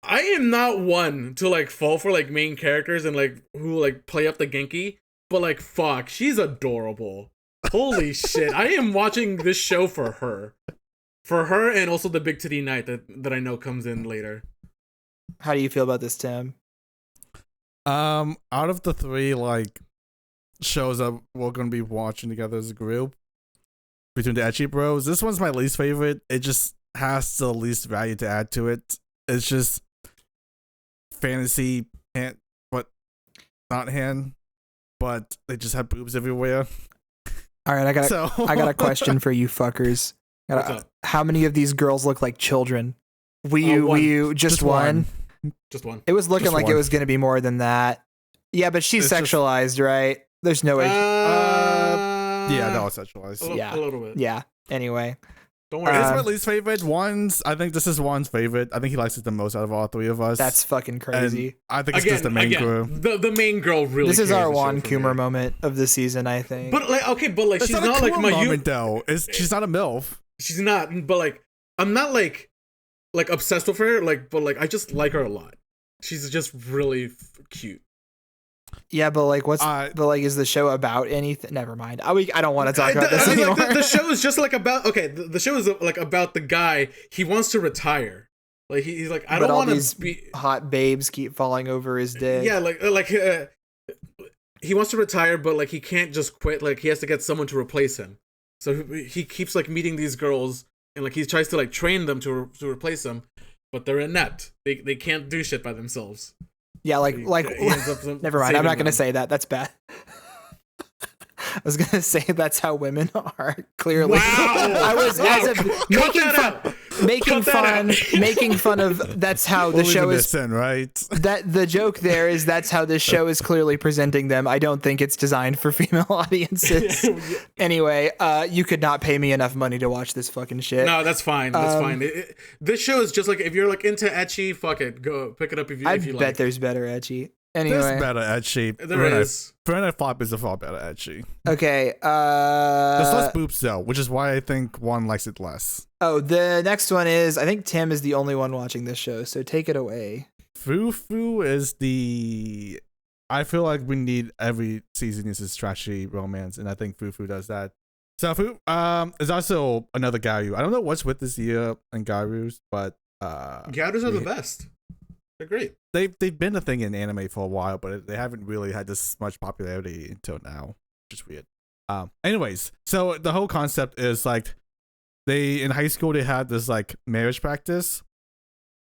B: I am not one to like fall for like main characters and like who like play up the Genki, but like fuck, she's adorable. Holy shit. I am watching this show for her. For her and also the big titty knight that I know comes in later.
A: How do you feel about this, Tim?
C: Out of the 3 like shows that we're gonna be watching together as a group, between the ecchi bros, this one's my least favorite. It just has the least value to add to it. It's just fantasy hand, but not hand, but they just have boobs everywhere.
A: All right, I got a question for you fuckers.
B: What's up?
A: How many of these girls look like children? Will you just one?
B: Just one.
A: It was looking
C: Just
A: like
C: one.
A: it was going to be more than that. Yeah, but she's
C: It's just-
A: sexualized, right? There's no way.
C: Yeah, that was sexualized.
A: Yeah.
B: A little bit.
A: Yeah. Anyway,
B: Don't
C: It's
B: worry.
C: my least favorite. I think this is Juan's favorite. I think he likes it the most out of all 3 of us.
A: that's fucking
C: And
A: crazy.
C: I think it's just the main crew.
B: The main girl really.
A: This is
B: carries
A: our
B: the show
A: Juan
B: for
A: Coomer
B: me.
A: moment of the season, I think.
B: But like, okay, but like,
C: It's
B: she's
C: not,
B: not
C: a
B: like
C: cool
B: my
C: moment though. She's not a MILF.
B: She's not, but like, I'm not like obsessed with her. Like, but like, I just like her a lot. She's just really cute.
A: Yeah, but like, is the show about anything? Never mind. I don't want to talk about this anymore.
B: Like, the show is just like about the show is like about the guy. He wants to retire. Like he's like, I don't want to be.
A: Hot babes keep falling over his dick.
B: Yeah, he wants to retire, but like he can't just quit. Like he has to get someone to replace him. So he keeps like meeting these girls, and like he tries to like train them to replace him. but they're inept. They can't do shit by themselves.
A: Yeah, like
B: He ends up
A: never mind. I'm not
B: saving
A: gonna
B: them.
A: say that. That's bad. I was gonna say that's how women are. Clearly,
B: Wow!
A: I was
B: Wow,
A: as a,
B: cut
A: making
B: that
A: fun,
B: out!
A: making
B: Cut that
A: fun,
B: out!
A: making fun of. That's how the
C: We'll leave
A: show
C: it
A: is.
C: in, right?
A: That the joke there is that's how this show is clearly presenting them. I don't think it's designed for female audiences. Anyway, you could not pay me enough money to watch this fucking shit.
B: No, that's fine. That's fine. This show is just like, if you're like into ecchi, fuck it, go pick it up if you
A: I bet
B: like.
A: there's better ecchi.
C: There's
A: Anyway,
C: better ecchi.
B: There is.
C: Renai Flops is a far better ecchi.
A: okay.
C: There's less boobs though, which is why I think Juan likes it less.
A: Oh, the next one is I think Tim is the only one watching this show, so take it away.
C: Fufu is the. I feel like we need every season is this trashy romance, and I think Fufu does that. So Fufu is also another Garu. I don't know what's with this year and Garus, but
B: Gatos are the best. They're great.
C: they've been a thing in anime for a while, but they haven't really had this much popularity until now, which is weird. Anyways, so the whole concept is like they in high school they had this like marriage practice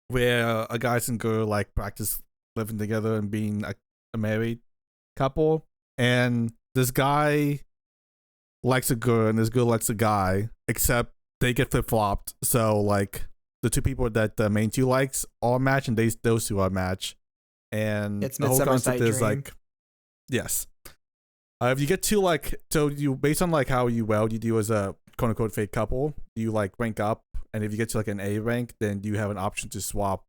C: where a guy and girl like practice living together and being a married couple, and this guy likes a girl and this girl likes a guy, except they get flip flopped. So like the two people that the main two likes all match, and those two are match. And
A: It's
C: the whole
A: Midsummer's
C: concept
A: Night
C: is
A: Dream.
C: like, yes. If you get to like, so you based on like how you do as a quote unquote fake couple, you like rank up, and if you get to like an A rank, then you have an option to swap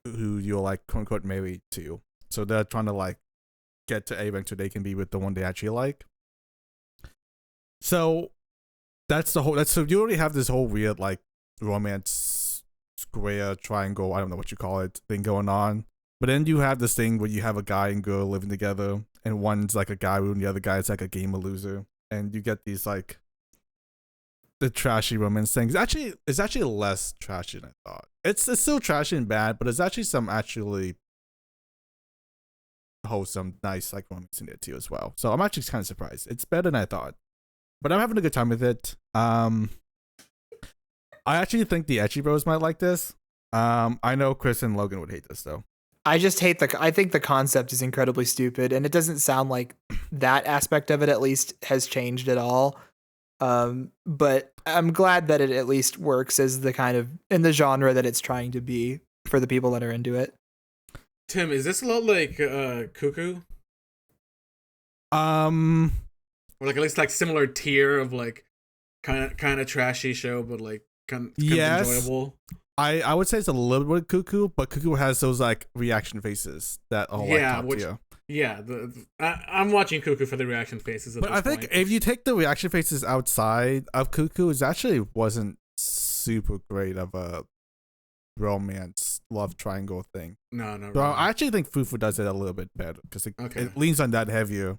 C: who you're like quote unquote married to. So they're trying to like get to A rank so they can be with the one they actually like. So that's the whole. So you already have this whole weird like romance square triangle, I don't know what you call it, thing going on. But then you have this thing where you have a guy and girl living together, and one's like a guy and the other guy is like a gamer loser, and you get these like the trashy romance things. It's actually less trashy than I thought. It's still trashy and bad, but there's actually some actually wholesome, nice like romance in there too as well. So I'm actually kind of surprised. It's better than I thought, but I'm having a good time with it. I actually think the ecchi bros might like this. I know Chris and Logan would hate this though.
A: I just hate I think the concept is incredibly stupid, and it doesn't sound like that aspect of it at least has changed at all. But I'm glad that it at least works as the kind of in the genre that it's trying to be for the people that are into it.
B: Tim, is this a lot like Cuckoo? Or like at least like similar tier of like kind of trashy show, but like kind of
C: Yes.
B: enjoyable.
C: I would say it's a little bit Cuckoo, but Cuckoo has those like reaction faces that are like top tier.
B: Yeah, I'm watching Cuckoo for the reaction faces. At
C: But
B: this
C: I think
B: point.
C: if you take the reaction faces outside of Cuckoo, it actually wasn't super great of a romance love triangle thing.
B: no,
C: So
B: really.
C: I actually think Fufu does it a little bit better because
B: Okay.
C: it leans on that heavier.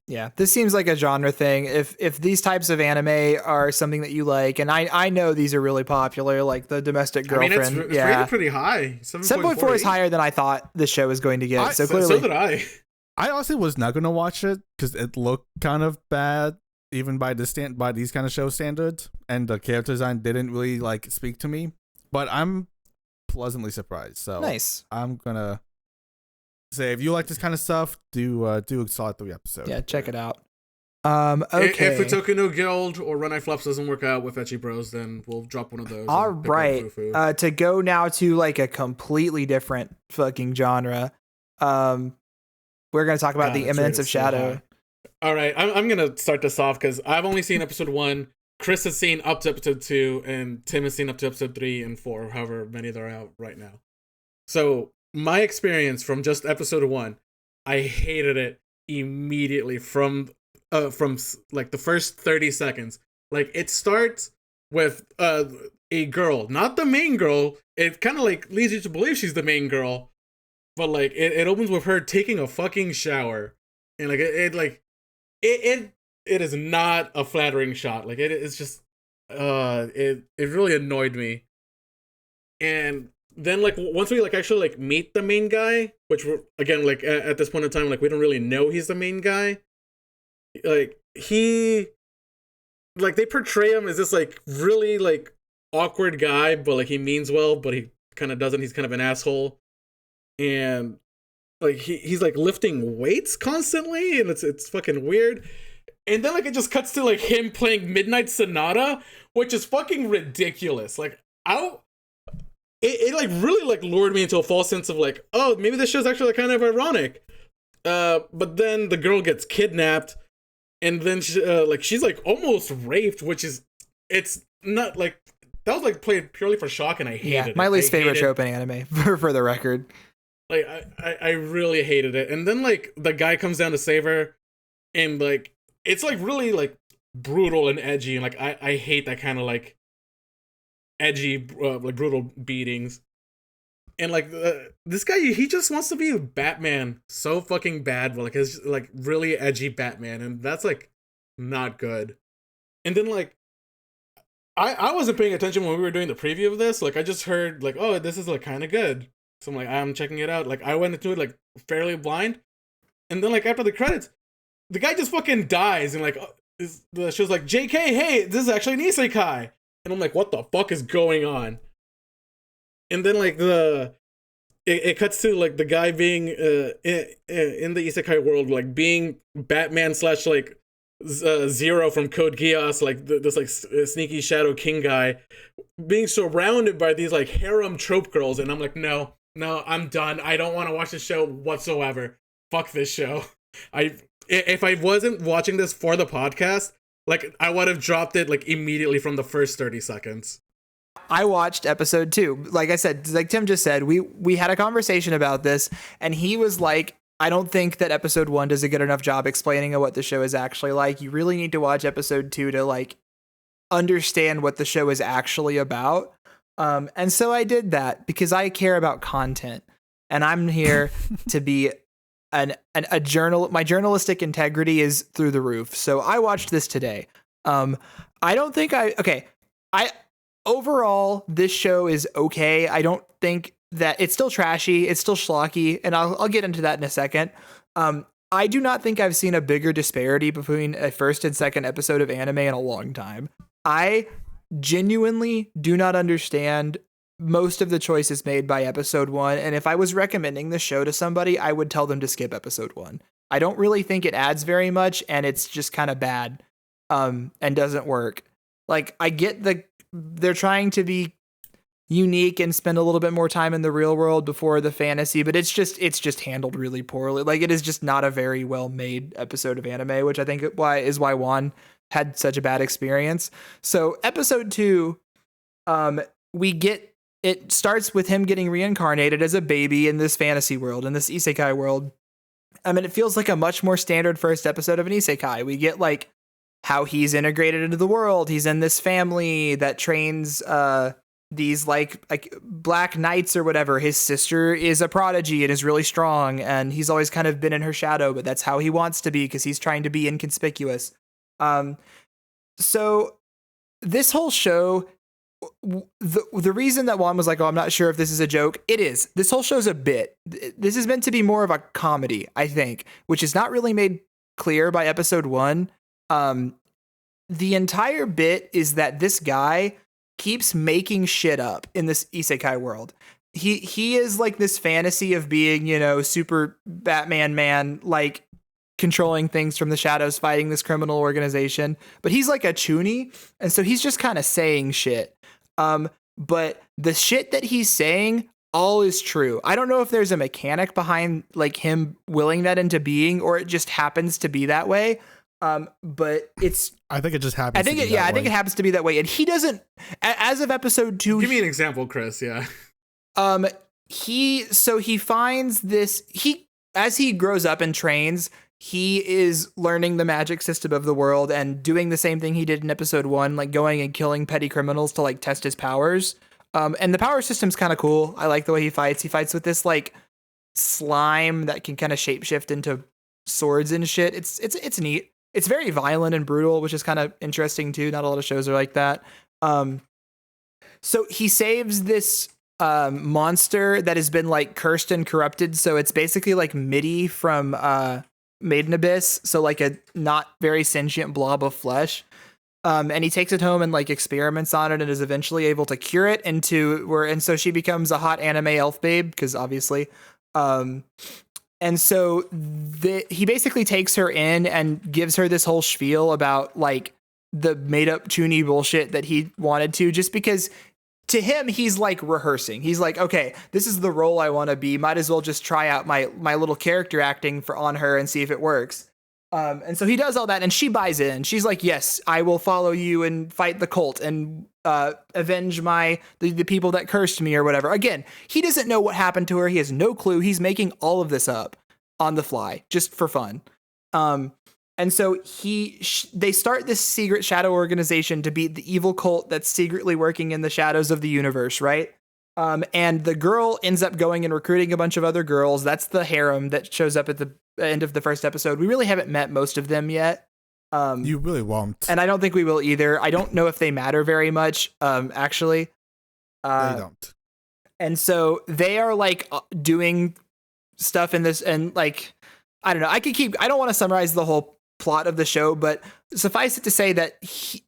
A: Yeah, this seems like a genre thing. If these types of anime are something that you like, and I know these are really popular, like the Domestic
B: I mean,
A: Girlfriend.
B: it's
A: yeah,
B: rated pretty high.
A: 7.4 is higher than I thought this show was going to get. So
B: So
A: clearly,
B: did I.
C: I honestly was not gonna watch it because it looked kind of bad, even by these kind of show standards, and the character design didn't really like speak to me. But I'm pleasantly surprised. So
A: nice.
C: I'm gonna say if you like this kind of stuff, do a solid 3 episodes.
A: Yeah, check it out. Okay.
B: If Futoku no Guild or Renai Flops doesn't work out with Ecchi Bros, then we'll drop one of those.
A: All
B: and pick up
A: right.
B: Fufu.
A: To go now to like a completely different fucking genre. We're gonna talk about
B: God,
A: the
B: it's
A: Eminence
B: rated
A: of
B: so
A: Shadow.
B: high. All right, I'm gonna start this off because I've only seen episode 1. Chris has seen up to episode 2, and Tim has seen up to episode 3 and 4, however many that are out right now. So my experience from just episode 1, I hated it immediately from like the first 30 seconds. Like it starts with a girl, not the main girl. It kind of like leads you to believe she's the main girl, but like it opens with her taking a fucking shower, and like it is not a flattering shot. Like it's just it really annoyed me. And then like once we like actually like meet the main guy, which we're, again like at this point in time like we don't really know he's the main guy. Like he like they portray him as this like really like awkward guy, but like he means well, but he kind of doesn't. He's kind of an asshole, and like he's like lifting weights constantly, and it's fucking weird. And then like it just cuts to like him playing Midnight Sonata, which is fucking ridiculous. Like it like really like lured me into a false sense of like, oh, maybe this show's actually like, kind of ironic. But then the girl gets kidnapped, and then she's like almost raped, which is, it's not like, that was like played purely for shock, and I hated it.
A: My least favorite trope in anime, for the record.
B: Like I really hated it. And then like the guy comes down to save her, and like it's like really like brutal and edgy, and like I hate that kind of like edgy like brutal beatings. And like this guy, he just wants to be Batman so fucking bad, but like it's like really edgy Batman, and that's like not good. And then like I wasn't paying attention when we were doing the preview of this. Like I just heard like, oh, this is like kind of good, so I'm like, I'm checking it out. Like I went into it like fairly blind, and then like after the credits, the guy just fucking dies, and like the show's like, JK, hey, this is actually an isekai, and I'm like, what the fuck is going on? And then like it cuts to like the guy being in the isekai world, like being Batman slash like Zero from Code Geass, like this like sneaky Shadow King guy, being surrounded by these like harem trope girls, and I'm like, no, I'm done. I don't want to watch this show whatsoever. Fuck this show. If I wasn't watching this for the podcast, like I would have dropped it like immediately from the first 30 seconds.
A: I watched episode 2. Like I said, like Tim just said, we had a conversation about this, and he was like, I don't think that episode 1 does a good enough job explaining what the show is actually like. You really need to watch episode 2 to like understand what the show is actually about. And so I did that because I care about content, and I'm here to be a journal. My journalistic integrity is through the roof. So I watched this today. I don't think overall, this show is okay. I don't think that it's still trashy. It's still schlocky, and I'll get into that in a second. I do not think I've seen a bigger disparity between a first and second episode of anime in a long time. I genuinely do not understand most of the choices made by episode 1, and if I was recommending the show to somebody, I would tell them to skip episode 1. I don't really think it adds very much, and it's just kind of bad, and doesn't work. Like, I get they're trying to be unique and spend a little bit more time in the real world before the fantasy, but it's just handled really poorly. Like, it is just not a very well made episode of anime, which I think is why Juan had such a bad experience. So episode 2, it starts with him getting reincarnated as a baby in this fantasy world, in this isekai world. I mean, it feels like a much more standard first episode of an isekai. We get like how he's integrated into the world. He's in this family that trains these like black knights or whatever. His sister is a prodigy and is really strong, and he's always kind of been in her shadow, but that's how he wants to be because he's trying to be inconspicuous. So this whole show, the reason that Juan was like, oh, I'm not sure if this is a joke, it is. This whole show's a bit. This is meant to be more of a comedy, I think, which is not really made clear by episode 1. The entire bit is that this guy keeps making shit up in this isekai world. He is like this fantasy of being, super Batman man, like controlling things from the shadows, fighting this criminal organization. But he's like a chuny, and so he's just kind of saying shit. But the shit that he's saying all is true. I don't know if there's a mechanic behind like him willing that into being, or it just happens to be that way. But
C: I think it just happens.
A: I think it happens to be that way. And he doesn't, as of episode 2.
B: Give me an example, Chris. Yeah.
A: He finds this, as he grows up and trains, he is learning the magic system of the world and doing the same thing he did in episode 1, like going and killing petty criminals to like test his powers. And the power system's kind of cool. I like the way he fights. He fights with this like slime that can kind of shapeshift into swords and shit. It's neat. It's very violent and brutal, which is kind of interesting too. Not a lot of shows are like that. So he saves this monster that has been like cursed and corrupted. So it's basically like Midi from Made in Abyss. So like a not very sentient blob of flesh. And he takes it home and like experiments on it and is eventually able to cure it and so she becomes a hot anime elf babe because obviously. And so he basically takes her in and gives her this whole spiel about like the made up Chuny bullshit that he wanted to, just because to him, he's like rehearsing. He's like, okay, this is the role I want to be. Might as well just try out my little character acting on her and see if it works. And so he does all that and she buys in. She's like, yes, I will follow you and fight the cult and avenge the people that cursed me or whatever. Again, he doesn't know what happened to her. He has no clue. He's making all of this up on the fly just for fun. And so they start this secret shadow organization to beat the evil cult that's secretly working in the shadows of the universe, right? And the girl ends up going and recruiting a bunch of other girls. That's the harem that shows up at the end of the first episode. We really haven't met most of them yet.
C: You really won't.
A: And I don't think we will either. I don't know if they matter very much, actually.
C: They don't.
A: And so they are like doing stuff in this, and like, I don't know. I don't want to summarize the whole plot of the show, but suffice it to say that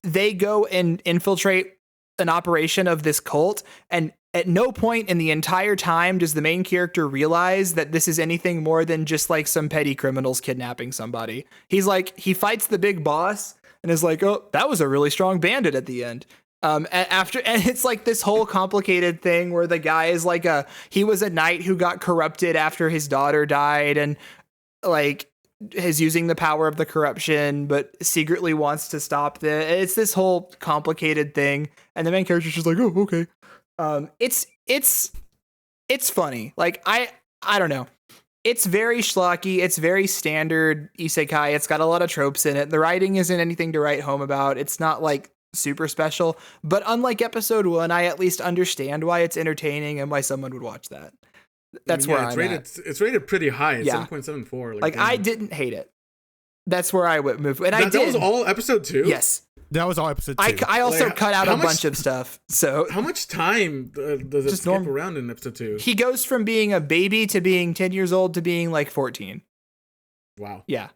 A: they go and infiltrate an operation of this cult, and at no point in the entire time does the main character realize that this is anything more than just like some petty criminals kidnapping somebody. He's like, he fights the big boss and is like, oh, that was a really strong bandit at the end. And it's like this whole complicated thing where the guy is like he was a knight who got corrupted after his daughter died and like is using the power of the corruption, but secretly wants to stop it's this whole complicated thing. And the main character's just like, oh, okay. It's funny. Like, I don't know. It's very schlocky. It's very standard isekai. It's got a lot of tropes in it. The writing isn't anything to write home about. It's not like super special, but unlike episode 1, I at least understand why it's entertaining and why someone would watch that. That's where I'm at.
B: It's rated pretty high. It's
A: Yeah.
B: 7.74.
A: Like, I didn't hate it. That's where I would move. And I did.
B: That was all episode 2?
A: Yes.
C: That was all episode 2.
A: I also
B: Like,
A: cut out a bunch of stuff. So
B: How much time does it skip around in episode 2?
A: he goes from being a baby to being 10 years old to being like 14.
B: Wow.
A: Yeah.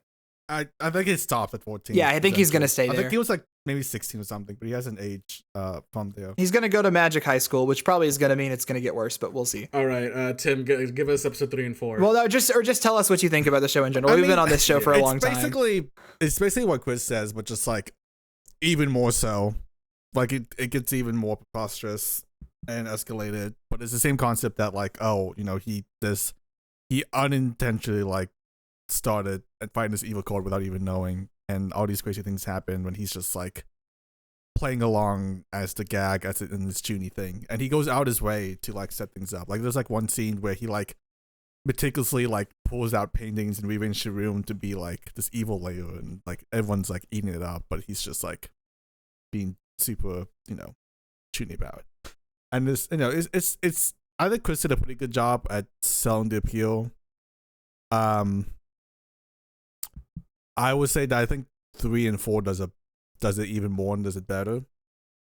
C: I think it stopped at 14.
A: Yeah, I think he's gonna stay
C: I
A: there.
C: think he was like maybe 16 or something, but he hasn't aged from there.
A: He's going to go to Magic High School, which probably is going to mean it's going to get worse, but we'll see.
B: All right, Tim, give us episode 3 and 4.
A: Well, no, just tell us what you think about the show in general. We've been on this show for a long time.
C: It's basically what Chris says, but just like even more so. Like it gets even more preposterous and escalated, but it's the same concept that like, oh, you know, he unintentionally like started and fighting this evil code without even knowing, and all these crazy things happen when he's just like playing along as the gag as in this Chuny thing, and he goes out his way to like set things up. Like there's like one scene where he like meticulously like pulls out paintings and rearranges the room to be like this evil layer, and like everyone's like eating it up, but he's just like being super, you know, Chuny about it. And this, you know, it's I think Chris did a pretty good job at selling the appeal. I would say that I think 3 and 4 does it even more and does it better.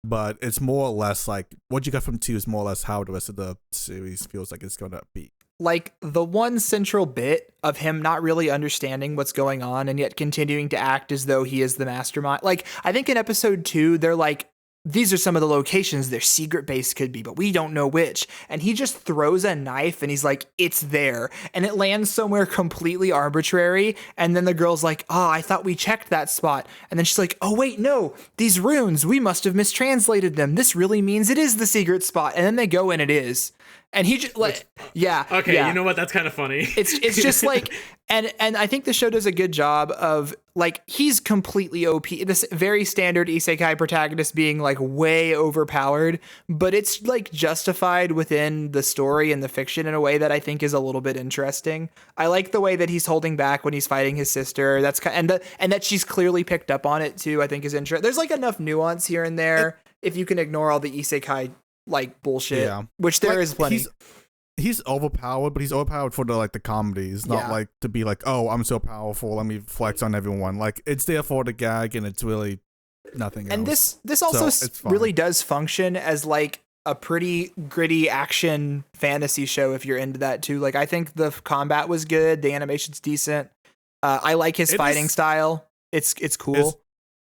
C: But it's more or less like what you got from 2 is more or less how the rest of the series feels like it's gonna be.
A: Like the one central bit of him not really understanding what's going on and yet continuing to act as though he is the mastermind. Like I think in episode 2, they're like, these are some of the locations their secret base could be, but we don't know which. And he just throws a knife and he's like, it's there. And it lands somewhere completely arbitrary. And then the girl's like, oh, I thought we checked that spot. And then she's like, oh, wait, no, these runes, we must have mistranslated them. This really means it is the secret spot. And then they go and it is. And he just like, yeah.
B: Okay,
A: yeah.
B: You know what? That's kind of funny.
A: It's just like, and I think the show does a good job of like, he's completely OP. This very standard isekai protagonist being like way overpowered, but it's like justified within the story and the fiction in a way that I think is a little bit interesting. I like the way that he's holding back when he's fighting his sister. That's and that she's clearly picked up on it too, I think is interesting. There's like enough nuance here and there if you can ignore all the isekai like bullshit, which there is plenty.
C: He's overpowered, but he's overpowered for the comedies, not like to be like, oh, I'm so powerful, let me flex on everyone. Like it's there for the gag, and it's really nothing else.
A: And this also really does function as like a pretty gritty action fantasy show if you're into that too. Like I think the combat was good, the animation's decent. I like his fighting style. It's cool.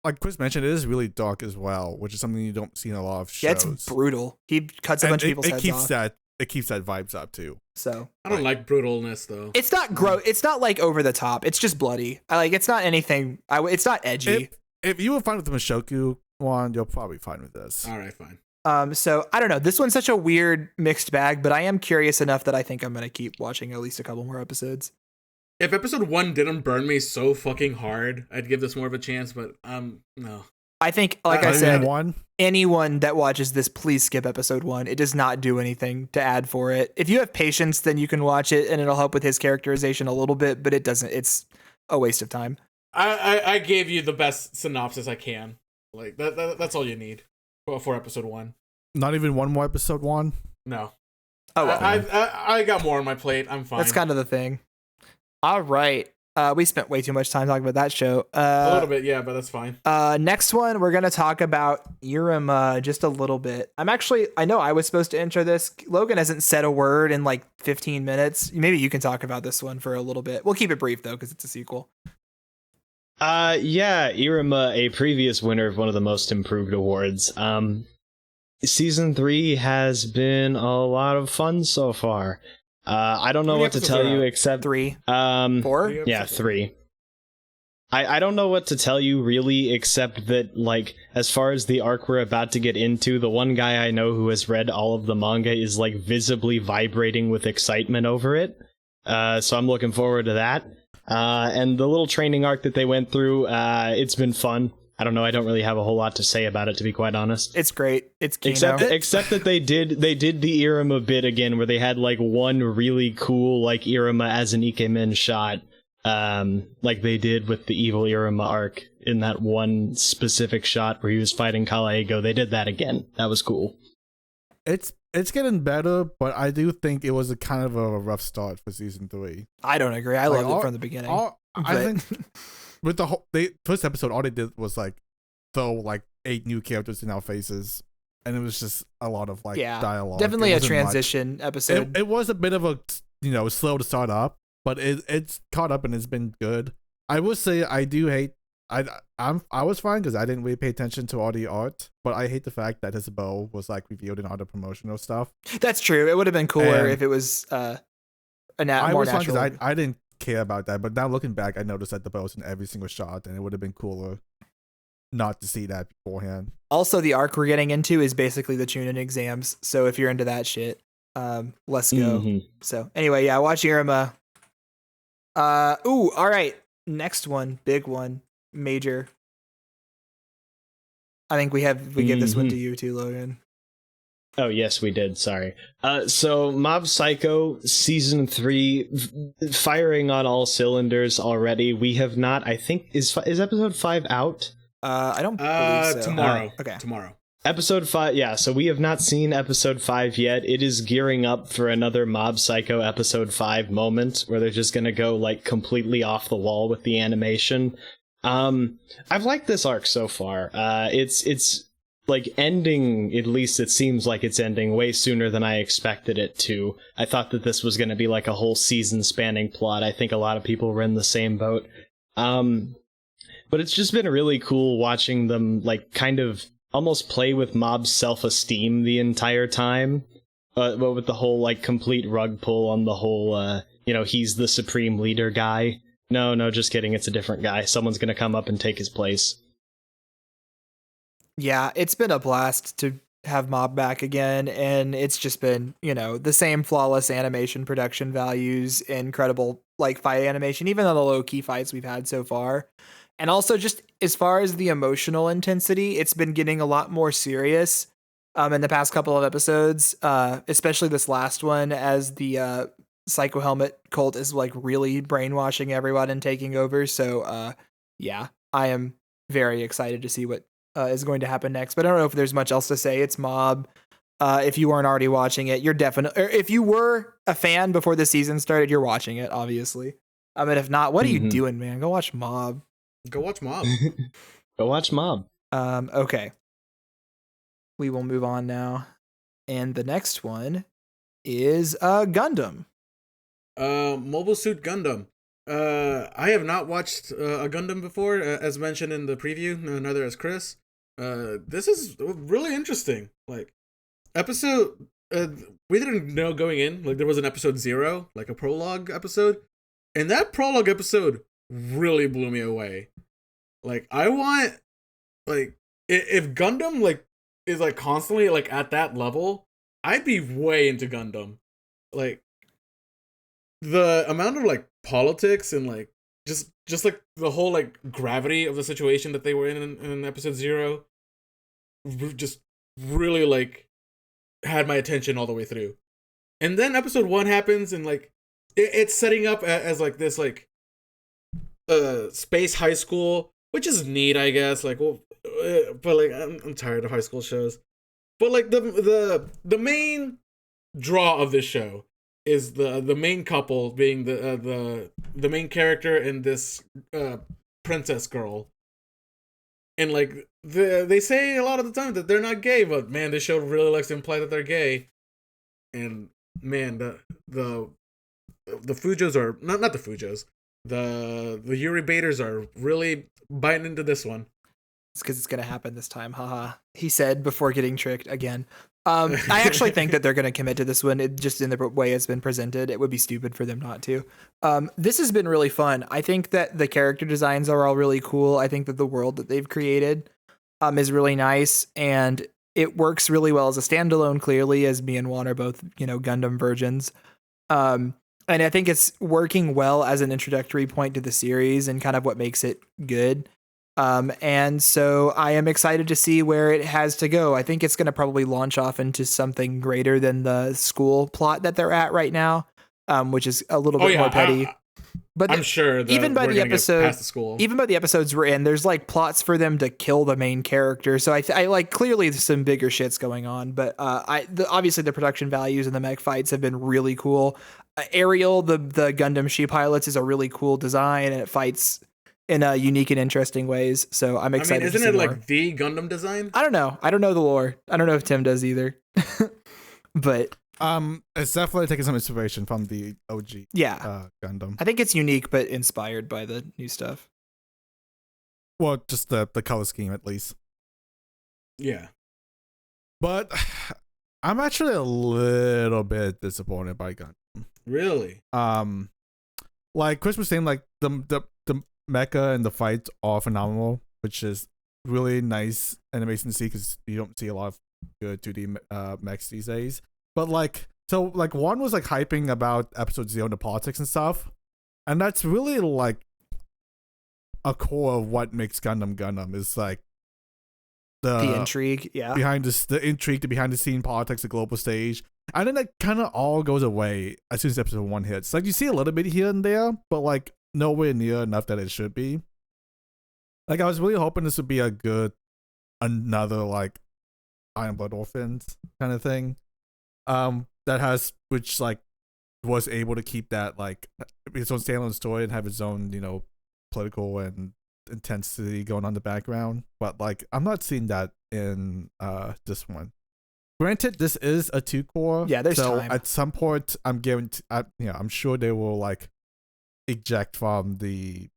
C: like Chris mentioned, it is really dark as well, which is something you don't see in a lot of shows.
A: Yeah, it's brutal. He cuts a bunch of people's
C: it
A: heads
C: keeps
A: off.
C: it keeps that vibes up too.
A: So
B: I don't like brutalness though.
A: it's not It's not like over the top. It's just bloody. It's not anything. It's not edgy.
C: If you were fine with the Mushoku one, you're probably fine with this.
B: All right, fine.
A: So I don't know. This one's such a weird mixed bag, but I am curious enough that I think I'm gonna keep watching at least a couple more episodes.
B: If episode 1 didn't burn me so fucking hard, I'd give this more of a chance. But no.
A: I think, like I said,
C: one.
A: Anyone that watches this, please skip episode 1. It does not do anything to add for it. If you have patience, then you can watch it, and it'll help with his characterization a little bit. But it doesn't. It's a waste of time.
B: I gave you the best synopsis I can. Like that's all you need for episode 1.
C: Not even one more episode 1.
B: No.
A: Oh, well.
B: I got more on my plate. I'm fine.
A: That's kind of the thing. All right. We spent way too much time talking about that show.
B: A little bit, yeah, but that's fine.
A: Next one, we're going to talk about Iruma just a little bit. I know I was supposed to intro this. Logan hasn't said a word in like 15 minutes. Maybe you can talk about this one for a little bit. We'll keep it brief, though, because it's a sequel.
D: Yeah, Iruma, a previous winner of one of the most improved awards. Season 3 has been a lot of fun so far. I don't know what to tell you except
A: 3,
D: 4. Yeah, 3. I don't know what to tell you really, except that, like, as far as the arc we're about to get into, the one guy I know who has read all of the manga is, like, visibly vibrating with excitement over it. So I'm looking forward to that. And the little training arc that they went through, it's been fun. I don't know, I don't really have a whole lot to say about it, to be quite honest.
A: It's great. It's Kino.
D: Except that they did the Iruma bit again, where they had, like, one really cool, like, Iruma as an Ikemen shot. Like they did with the evil Iruma arc in that one specific shot where he was fighting Kalaego. They did that again. That was cool.
C: It's getting better, but I do think it was a kind of a rough start for season 3.
A: I don't agree. I loved it from the beginning.
C: I think with the whole first episode, all they did was like throw like 8 new characters in our faces, and it was just a lot of like dialogue.
A: Definitely a transition episode.
C: It was a bit of a slow to start up, but it's caught up and it's been good. I will say I do hate. I was fine because I didn't really pay attention to all the art, but I hate the fact that his bow was like revealed in all the promotional stuff.
A: That's true. It would have been cooler if it was more natural.
C: I didn't care about that, but now looking back, I noticed that the bow was in every single shot, and it would have been cooler not to see that beforehand. Also,
A: the arc we're getting into is basically the Chunin exams, so if you're into that shit, let's go. Mm-hmm. So anyway, yeah, watch Iruma. All right. Next one, big one, major. I think we gave this one to you too, Logan.
D: Oh yes, we did. Sorry. So Mob Psycho season 3, firing on all cylinders already. We have not. I think is episode 5 out?
A: I don't believe so.
B: Tomorrow.
A: Okay.
B: Tomorrow.
D: Episode 5, yeah, so we have not seen episode 5 yet. It is gearing up for another Mob Psycho episode 5 moment where they're just gonna go, like, completely off the wall with the animation. I've liked this arc so far. It's like ending, at least it seems like it's ending way sooner than I expected it to. I thought that this was gonna be like a whole season spanning plot. I think a lot of people were in the same boat. But it's just been really cool watching them, like, kind of almost play with Mob's self-esteem the entire time, but with the whole, like, complete rug pull on the whole, he's the supreme leader guy. No, just kidding, it's a different guy. Someone's gonna come up and take his place.
A: Yeah, it's been a blast to have Mob back again, and it's just been, the same flawless animation production values, incredible, like, fight animation, even on the low-key fights we've had so far. And also, just as far as the emotional intensity, it's been getting a lot more serious in the past couple of episodes, especially this last one, as the Psycho Helmet cult is, like, really brainwashing everyone and taking over. So, yeah, I am very excited to see what is going to happen next. But I don't know if there's much else to say. It's Mob. If you weren't already watching it, you're definitely... If you were a fan before the season started, you're watching it, obviously. And if not, what are you doing, man? Go watch Mob.
B: Go watch Mob.
D: Go watch Mob.
A: Okay. We will move on now. And the next one is Gundam.
B: Mobile Suit Gundam. I have not watched a Gundam before, as mentioned in the preview. Neither has Chris. This is really interesting. Like, episode. We didn't know going in. Like, there was an episode 0, like a prologue episode, and that prologue episode really blew me away. Like, I want, like, if Gundam like is like constantly like at that level, I'd be way into Gundam. Like, the amount of like politics and like just like the whole like gravity of the situation that they were in episode 0 just really like had my attention all the way through. And then episode 1 happens, and like it's setting up as like this like space high school, which is neat, I guess. Like, well, but like I'm tired of high school shows. But like the main draw of this show is the main couple being the main character and this princess girl. And like they say a lot of the time that they're not gay, but man, this show really likes to imply that they're gay. And man, the Fujos are not the Fujos. The Yuri baiters are really biting into this one.
A: It's because it's gonna happen this time, haha. He said before getting tricked again. I actually think that they're going to commit to this one. Just in the way it's been presented, it would be stupid for them not to. This has been really fun. I think that the character designs are all really cool. I think that the world that they've created is really nice, and it works really well as a standalone. Clearly, as me and Juan are both, Gundam virgins, and I think it's working well as an introductory point to the series and kind of what makes it good. And so I am excited to see where it has to go. I think it's going to probably launch off into something greater than the school plot that they're at right now, which is a little bit more petty. But
B: I'm sure that
A: even by the episode,
B: past the school.
A: even by the episodes we're in, there's like plots for them to kill the main character. So I like clearly there's some bigger shits going on. But obviously the production values and the mech fights have been really cool. Ariel, the Gundam she pilots, is a really cool design, and it fights in unique and interesting ways. So I'm excited.
B: Isn't it like the Gundam design?
A: I don't know. I don't know the lore. I don't know if Tim does either. But
C: it's definitely taking some inspiration from the OG Gundam.
A: I think it's unique but inspired by the new stuff.
C: Well, just the color scheme at least.
B: Yeah. But
C: I'm actually a little bit disappointed by Gundam.
B: Really?
C: Like Chris was saying, like the mecha and the fights are phenomenal, which is really nice and amazing to see because you don't see a lot of good 2D mechs these days. But like, so like Juan was like hyping about episode 0 and the politics and stuff, and that's really like a core of what makes Gundam is like the
A: intrigue,
C: behind the intrigue, the behind the scene politics, the global stage, and then that kind of all goes away as soon as episode 1 hits. Like you see a little bit here and there, but like nowhere near enough that it should be. Like I was really hoping this would be another like Iron Blood Orphans kind of thing, which like was able to keep that like its own standalone story and have its own political and intensity going on in the background. But like I'm not seeing that in this one. Granted, this is a 2-core.
A: Yeah, there's time.
C: At some point, I'm sure they will like eject from the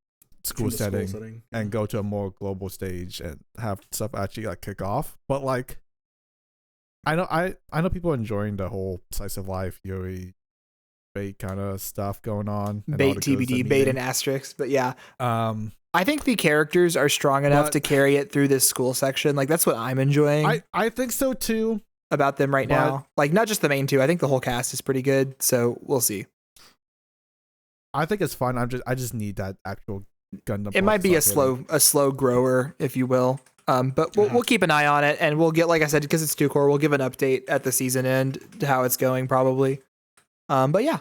C: school setting and go to a more global stage and have stuff actually like kick off. But like, I know people are enjoying the whole slice of life Yuri bait kind of stuff going on.
A: Bait TBD, bait and asterisks. But yeah, I think the characters are strong enough to carry it through this school section. Like that's what I'm enjoying.
C: I think so too.
A: About them right now, like not just the main two. I think the whole cast is pretty good. So we'll see.
C: I think it's fun. I just need that actual Gundam.
A: It might be a slow grower, if you will. But we'll keep an eye on it, and we'll get, like I said, because it's 2-core, we'll give an update at the season end to how it's going, probably. But yeah.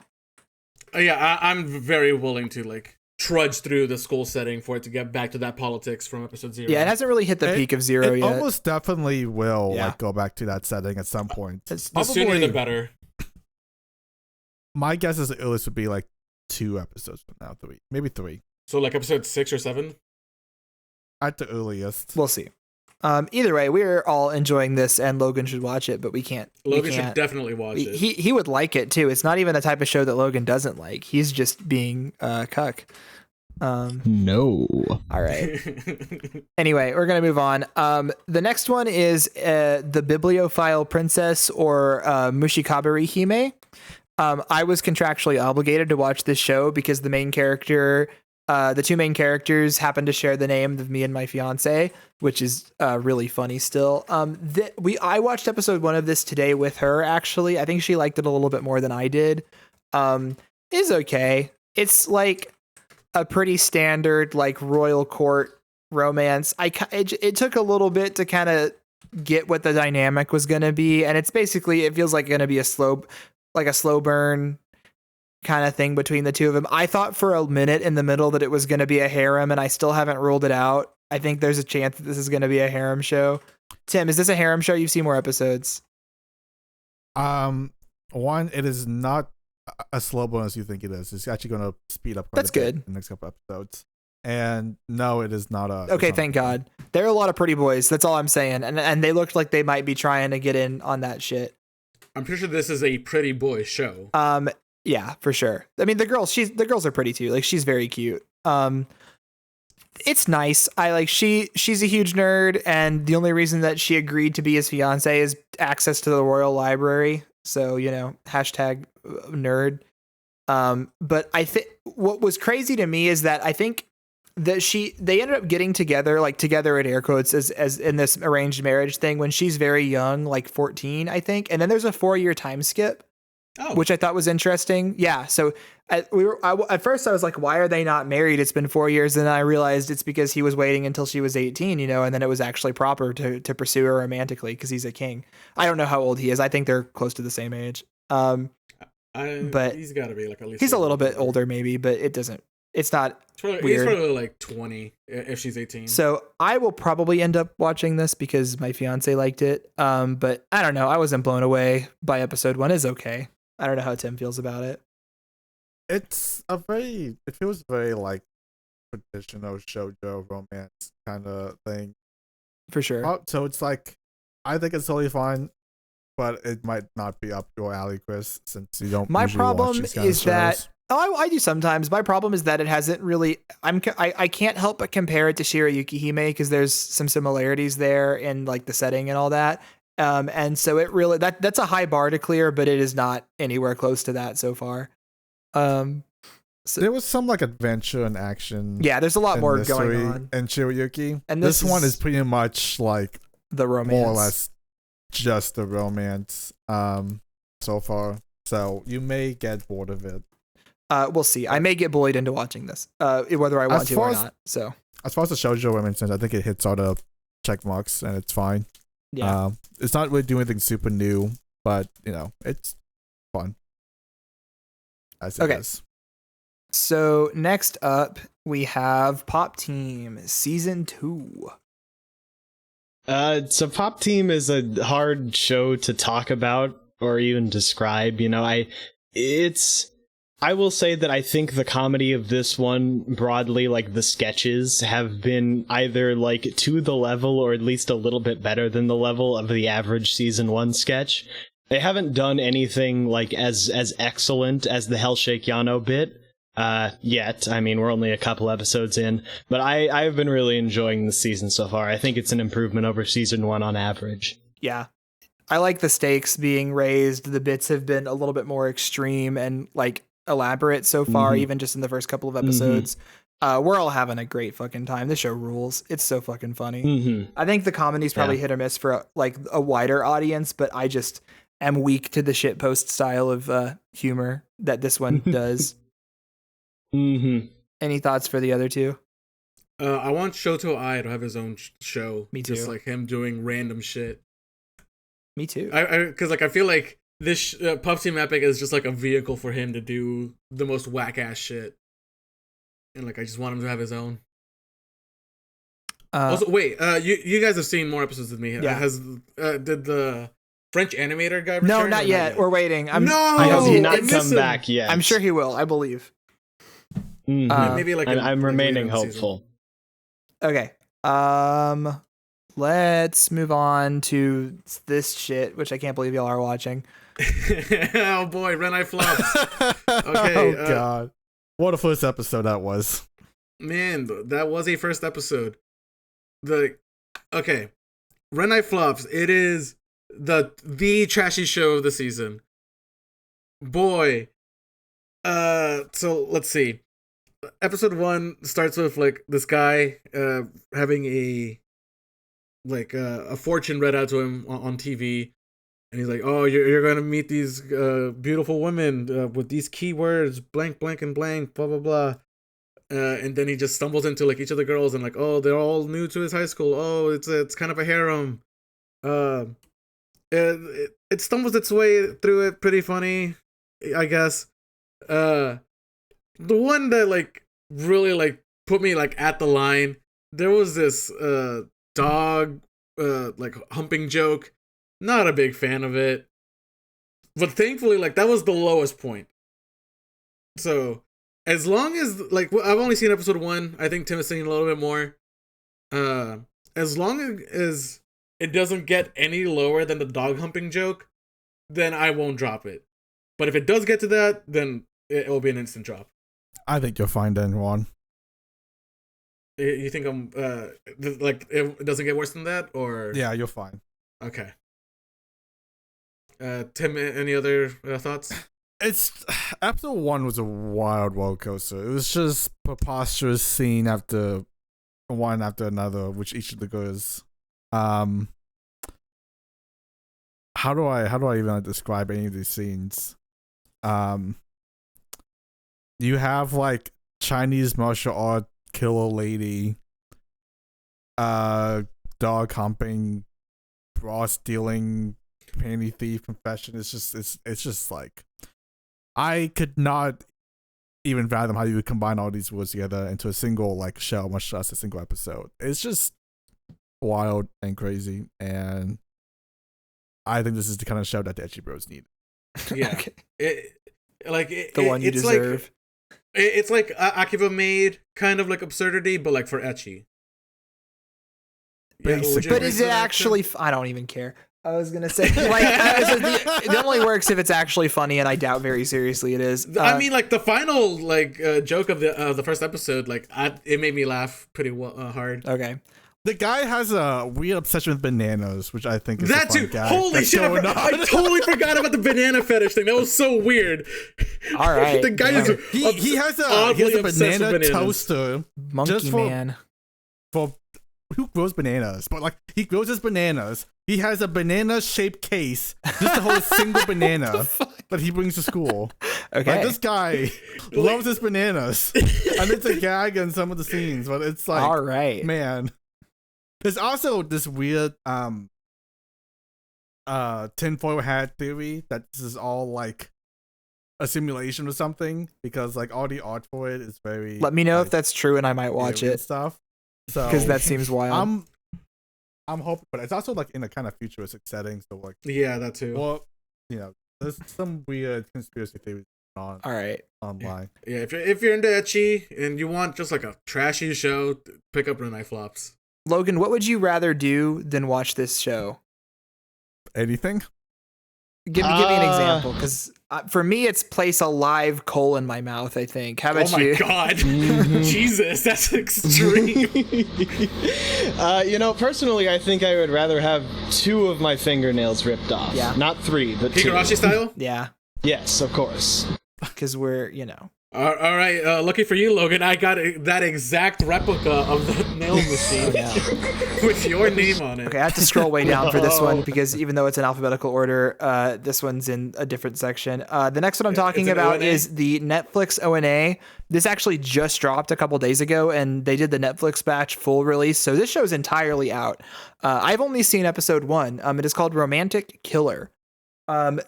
B: I'm very willing to like trudge through the school setting for it to get back to that politics from episode 0.
A: Yeah, it hasn't really hit the peak of 0 yet.
C: It almost definitely will like go back to that setting at some point.
B: The sooner the better.
C: My guess is the earliest would be like 2 episodes from now, 3, maybe 3.
B: So like episode 6 or 7
C: at the earliest.
A: We'll see. Either way, we're all enjoying this, and Logan should watch it, but we can't.
B: Logan should definitely watch it.
A: He would like it too. It's not even the type of show that Logan doesn't like. He's just being cuck.
D: No.
A: All right. Anyway, we're gonna move on. The next one is the Bibliophile Princess, or Mushikabari Hime. I was contractually obligated to watch this show because the main character, the two main characters, happen to share the name of me and my fiance, which is really funny still. I watched episode 1 of this today with her, actually. I think she liked it a little bit more than I did. It's okay. It's like a pretty standard like royal court romance. It took a little bit to kind of get what the dynamic was going to be, and it's basically, it feels like going to be a slow burn kind of thing between the two of them. I thought for a minute in the middle that it was going to be a harem, and I still haven't ruled it out. I think there's a chance that this is going to be a harem show. Tim, is this a harem show? You've seen more episodes.
C: One, it is not as slow burn as you think it is. It's actually going to speed up.
A: That's good.
C: In the next couple episodes. And no, it is not a.
A: Okay, thank God. There are a lot of pretty boys. That's all I'm saying, and they looked like they might be trying to get in on that shit.
B: I'm pretty sure this is a pretty boy show.
A: Yeah, for sure. I mean, the girls are pretty too. Like, she's very cute. It's nice. She's a huge nerd, and the only reason that she agreed to be his fiance is access to the royal library. So, hashtag nerd. But I think what was crazy to me is that I think that they ended up getting together, like together in air quotes, as in this arranged marriage thing when she's very young, like 14, I think. And then there's a 4-year time skip, which I thought was interesting. Yeah. So at first I was like, why are they not married? It's been 4 years. And then I realized it's because he was waiting until she was 18, and then it was actually proper to pursue her romantically because he's a king. I don't know how old he is. I think they're close to the same age. But
B: he's got to be like at least.
A: He's a little bit older, maybe, but it's not weird.
B: He's probably like 20 if she's 18.
A: So I will probably end up watching this because my fiance liked it. But I don't know. I wasn't blown away by episode 1. It's okay. I don't know how Tim feels about it.
C: It feels very like traditional shoujo romance kind of thing.
A: For sure.
C: So it's like, I think it's totally fine, but it might not be up your alley, Chris, since you don't.
A: My problem
C: watch these kind of
A: is that
C: shows.
A: I do sometimes. My problem is that it hasn't really. I can't help but compare it to Shirayuki Hime because there's some similarities there in like the setting and all that. And so it really that's a high bar to clear, but it is not anywhere close to that so far. So,
C: there was some like adventure and action.
A: Yeah, there's a lot more going on.
C: And Shirayuki,
A: and
C: this one is pretty much like
A: the romance,
C: more or less just the romance. So far, so you may get bored of it.
A: We'll see. I may get bullied into watching this, whether I want to or not. So
C: as far as the shoujo women, since I think it hits all the check marks and it's fine.
A: Yeah.
C: It's not really doing anything super new, but it's fun. As it is.
A: So next up, we have Pop Team Season 2.
D: So Pop Team is a hard show to talk about or even describe. I will say that I think the comedy of this one, broadly, like the sketches, have been either like to the level or at least a little bit better than the level of the average season 1 sketch. They haven't done anything like as excellent as the Hellshake Yano bit yet. I mean, we're only a couple episodes in, but I've been really enjoying the season so far. I think it's an improvement over season 1 on average.
A: Yeah. I like the stakes being raised. The bits have been a little bit more extreme and like elaborate so far, even just in the first couple of episodes. We're all having a great fucking time. This show rules. It's so fucking funny. I think the comedy's probably hit or miss for like a wider audience, but I just am weak to the shitpost style of humor that this one does. Any thoughts for the other two?
B: I want Shoto Ai to have his own show.
A: Me too.
B: Just like him doing random shit.
A: Me too.
B: Because I feel like this Puff Team Epic is just like a vehicle for him to do the most whack ass shit, and like I just want him to have his own. Also, wait, you guys have seen more episodes than me.
A: Yeah.
B: Did the French animator guy return?
A: No, not yet. We're waiting.
D: He has not come back yet.
A: I'm sure he will. I believe.
B: Maybe like
D: I'm remaining hopeful.
A: Okay. let's move on to this shit, which I can't believe y'all are watching.
B: Oh boy, Renai Flops. Okay.
C: Oh god, what a first episode that was.
B: Man, that was a first episode. Okay, Renai Flops. It is the trashy show of the season. Boy. So let's see. Episode 1 starts with like this guy having a fortune read out to him on TV, and he's like, "Oh, you're gonna meet these beautiful women with these keywords, blank, blank, and blank, blah blah blah." And then he just stumbles into like each of the girls, and like, oh, they're all new to his high school. Oh, it's kind of a harem. It stumbles its way through it, pretty funny, I guess. The one that like really like put me like at the line, there was this dog like humping joke. Not a big fan of it, but thankfully like that was the lowest point. So as long as like I've only seen episode 1, I think Tim is singing a little bit more. As long as it doesn't get any lower than the dog humping joke, then I won't drop it. But if it does get to that, then it will be an instant drop.
C: I think you'll find then, Juan.
B: You think I'm like it doesn't get worse than that, or
C: Yeah, you'll find.
B: Okay. Tim, any other thoughts?
C: It's episode 1 was a wild roller coaster. It was just preposterous scene after one after another, which each of the girls. How do I even like, describe any of these scenes? You have like Chinese martial art killer lady, dog humping, bra stealing, panty thief confession. It's just like I could not even fathom how you would combine all these words together into a single like show, much less a single episode. It's just wild and crazy, and I think this is the kind of show that the Ecchi Bros need.
B: Yeah,
A: Okay.
B: The
A: one you deserve.
B: It's like Akiba Maid kind of like absurdity, but like for Ecchi. Yeah,
C: Basically.
A: But is it actually? I don't even care. I was gonna say like it only works if it's actually funny, and I doubt very seriously it is.
B: I mean, like the final like joke of the first episode, like it made me laugh pretty hard.
A: Okay.
C: The guy has a weird obsession with bananas, which I think is
B: That
C: a fun
B: too.
C: guy.
B: Holy
C: That's
B: shit!
C: going
B: I
C: on.
B: totally forgot about the banana fetish thing. That was so weird.
A: All right.
B: The guy is
C: He has a
B: oddly obsessed with
C: banana
B: bananas.
C: toaster
A: Monkey
C: just for-
A: man.
C: for who grows bananas, but like he grows his bananas. He has a banana shaped case just to hold a single banana that he brings to school.
A: Okay.
C: Like this guy loves his bananas, and it's a gag in some of the scenes, but it's like,
A: All right.
C: man. There's also this weird tinfoil hat theory that this is all like a simulation or something, because like all the art for it is very.
A: Let me know
C: like,
A: if that's true, and I might watch
C: alien
A: it
C: stuff. So
A: because that seems wild.
C: I'm hoping, but it's also like in a kind of futuristic setting, so like
B: Yeah, that too.
C: well, there's some weird conspiracy theories on
A: All right.
C: online.
B: Yeah, if you're into Ecchi and you want just like a trashy show, pick up Renai Flops.
A: Logan, what would you rather do than watch this show?
C: Anything?
A: Give me an example, because for me, it's place a live coal in my mouth. I think. How about
B: Oh my
A: you?
B: god, Jesus, that's extreme.
D: Personally, I think I would rather have 2 of my fingernails ripped off.
A: Yeah.
D: Not 3, but 2.
B: Higurashi style.
A: Yeah,
D: Yes, of course.
A: because we're
B: All right, lucky for you, Logan. I got that exact replica of the nail machine with your name on it.
A: Okay, I have to scroll way down for this one because even though it's in alphabetical order, this one's in a different section. The next one I'm talking
B: It's an
A: about
B: ONA?
A: is the Netflix ONA. This actually just dropped a couple days ago, and they did the Netflix batch full release, so this show's entirely out. I've only seen episode 1. It is called Romantic Killer.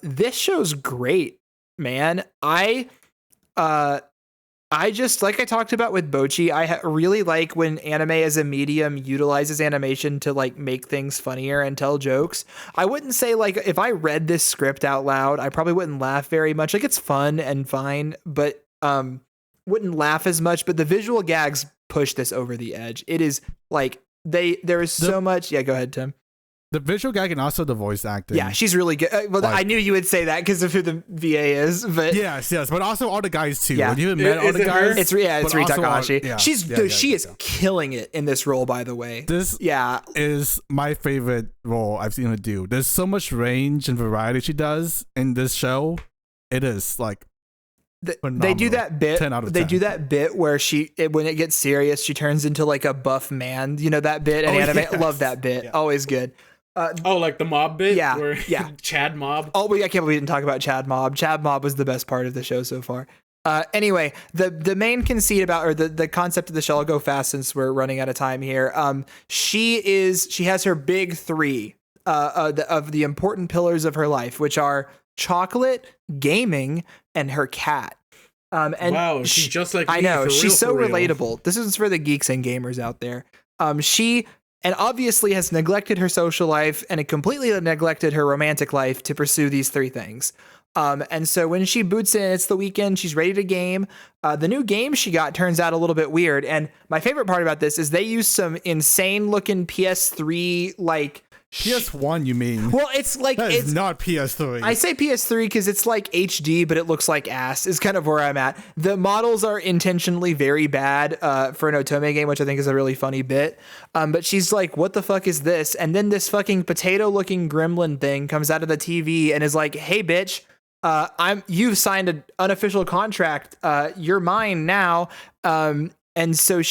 A: This show's great, man. I just, like I talked about with Bocchi, I really like when anime as a medium utilizes animation to like make things funnier and tell jokes. I wouldn't say like if I read this script out loud, I probably wouldn't laugh very much. Like it's fun and fine, but wouldn't laugh as much. But the visual gags push this over the edge. It is like there is so much. Yeah, go ahead, Tim.
C: The visual gag and also the voice acting.
A: Yeah, she's really good. Well, I knew you would say that because of who the VA is, but
C: yes, but also all the guys too.
A: Yeah.
C: When you met all the guys,
A: it's Ri Takahashi.
C: Yeah.
A: She is killing it in this role. By the way,
C: this is my favorite role I've seen her do. There's so much range and variety she does in this show. It is like.
A: They do that bit.
C: 10 out of 10.
A: They do that bit where when it gets serious, she turns into like a buff man. You know that bit in anime. Yes. Love that bit. Yeah. Always good.
B: Like the mob bit?
A: Yeah.
B: Where Chad Mob?
A: Oh, I can't believe we didn't talk about Chad Mob. Chad Mob was the best part of the show so far. Anyway, the main conceit about, or the concept of the show, I'll go fast since we're running out of time here. She has her big three of the important pillars of her life, which are chocolate, gaming, and her cat. And
B: wow, she's just like me.
A: I know, she's so
B: real.
A: relatable. This is for the geeks and gamers out there. She obviously has neglected her social life and completely neglected her romantic life to pursue these three things. And so when she boots in, it's the weekend, she's ready to game. The new game she got turns out a little bit weird. And my favorite part about this is they use some insane looking PS3 like
C: PS1, you mean?
A: Well, it's like
C: it's not PS3.
A: I say PS3 because it's like HD, but it looks like ass. Is kind of where I'm at. The models are intentionally very bad for an Otome game, which I think is a really funny bit. But she's like, "What the fuck is this?" And then this fucking potato-looking gremlin thing comes out of the TV and is like, "Hey, bitch, you've signed an unofficial contract. You're mine now." And so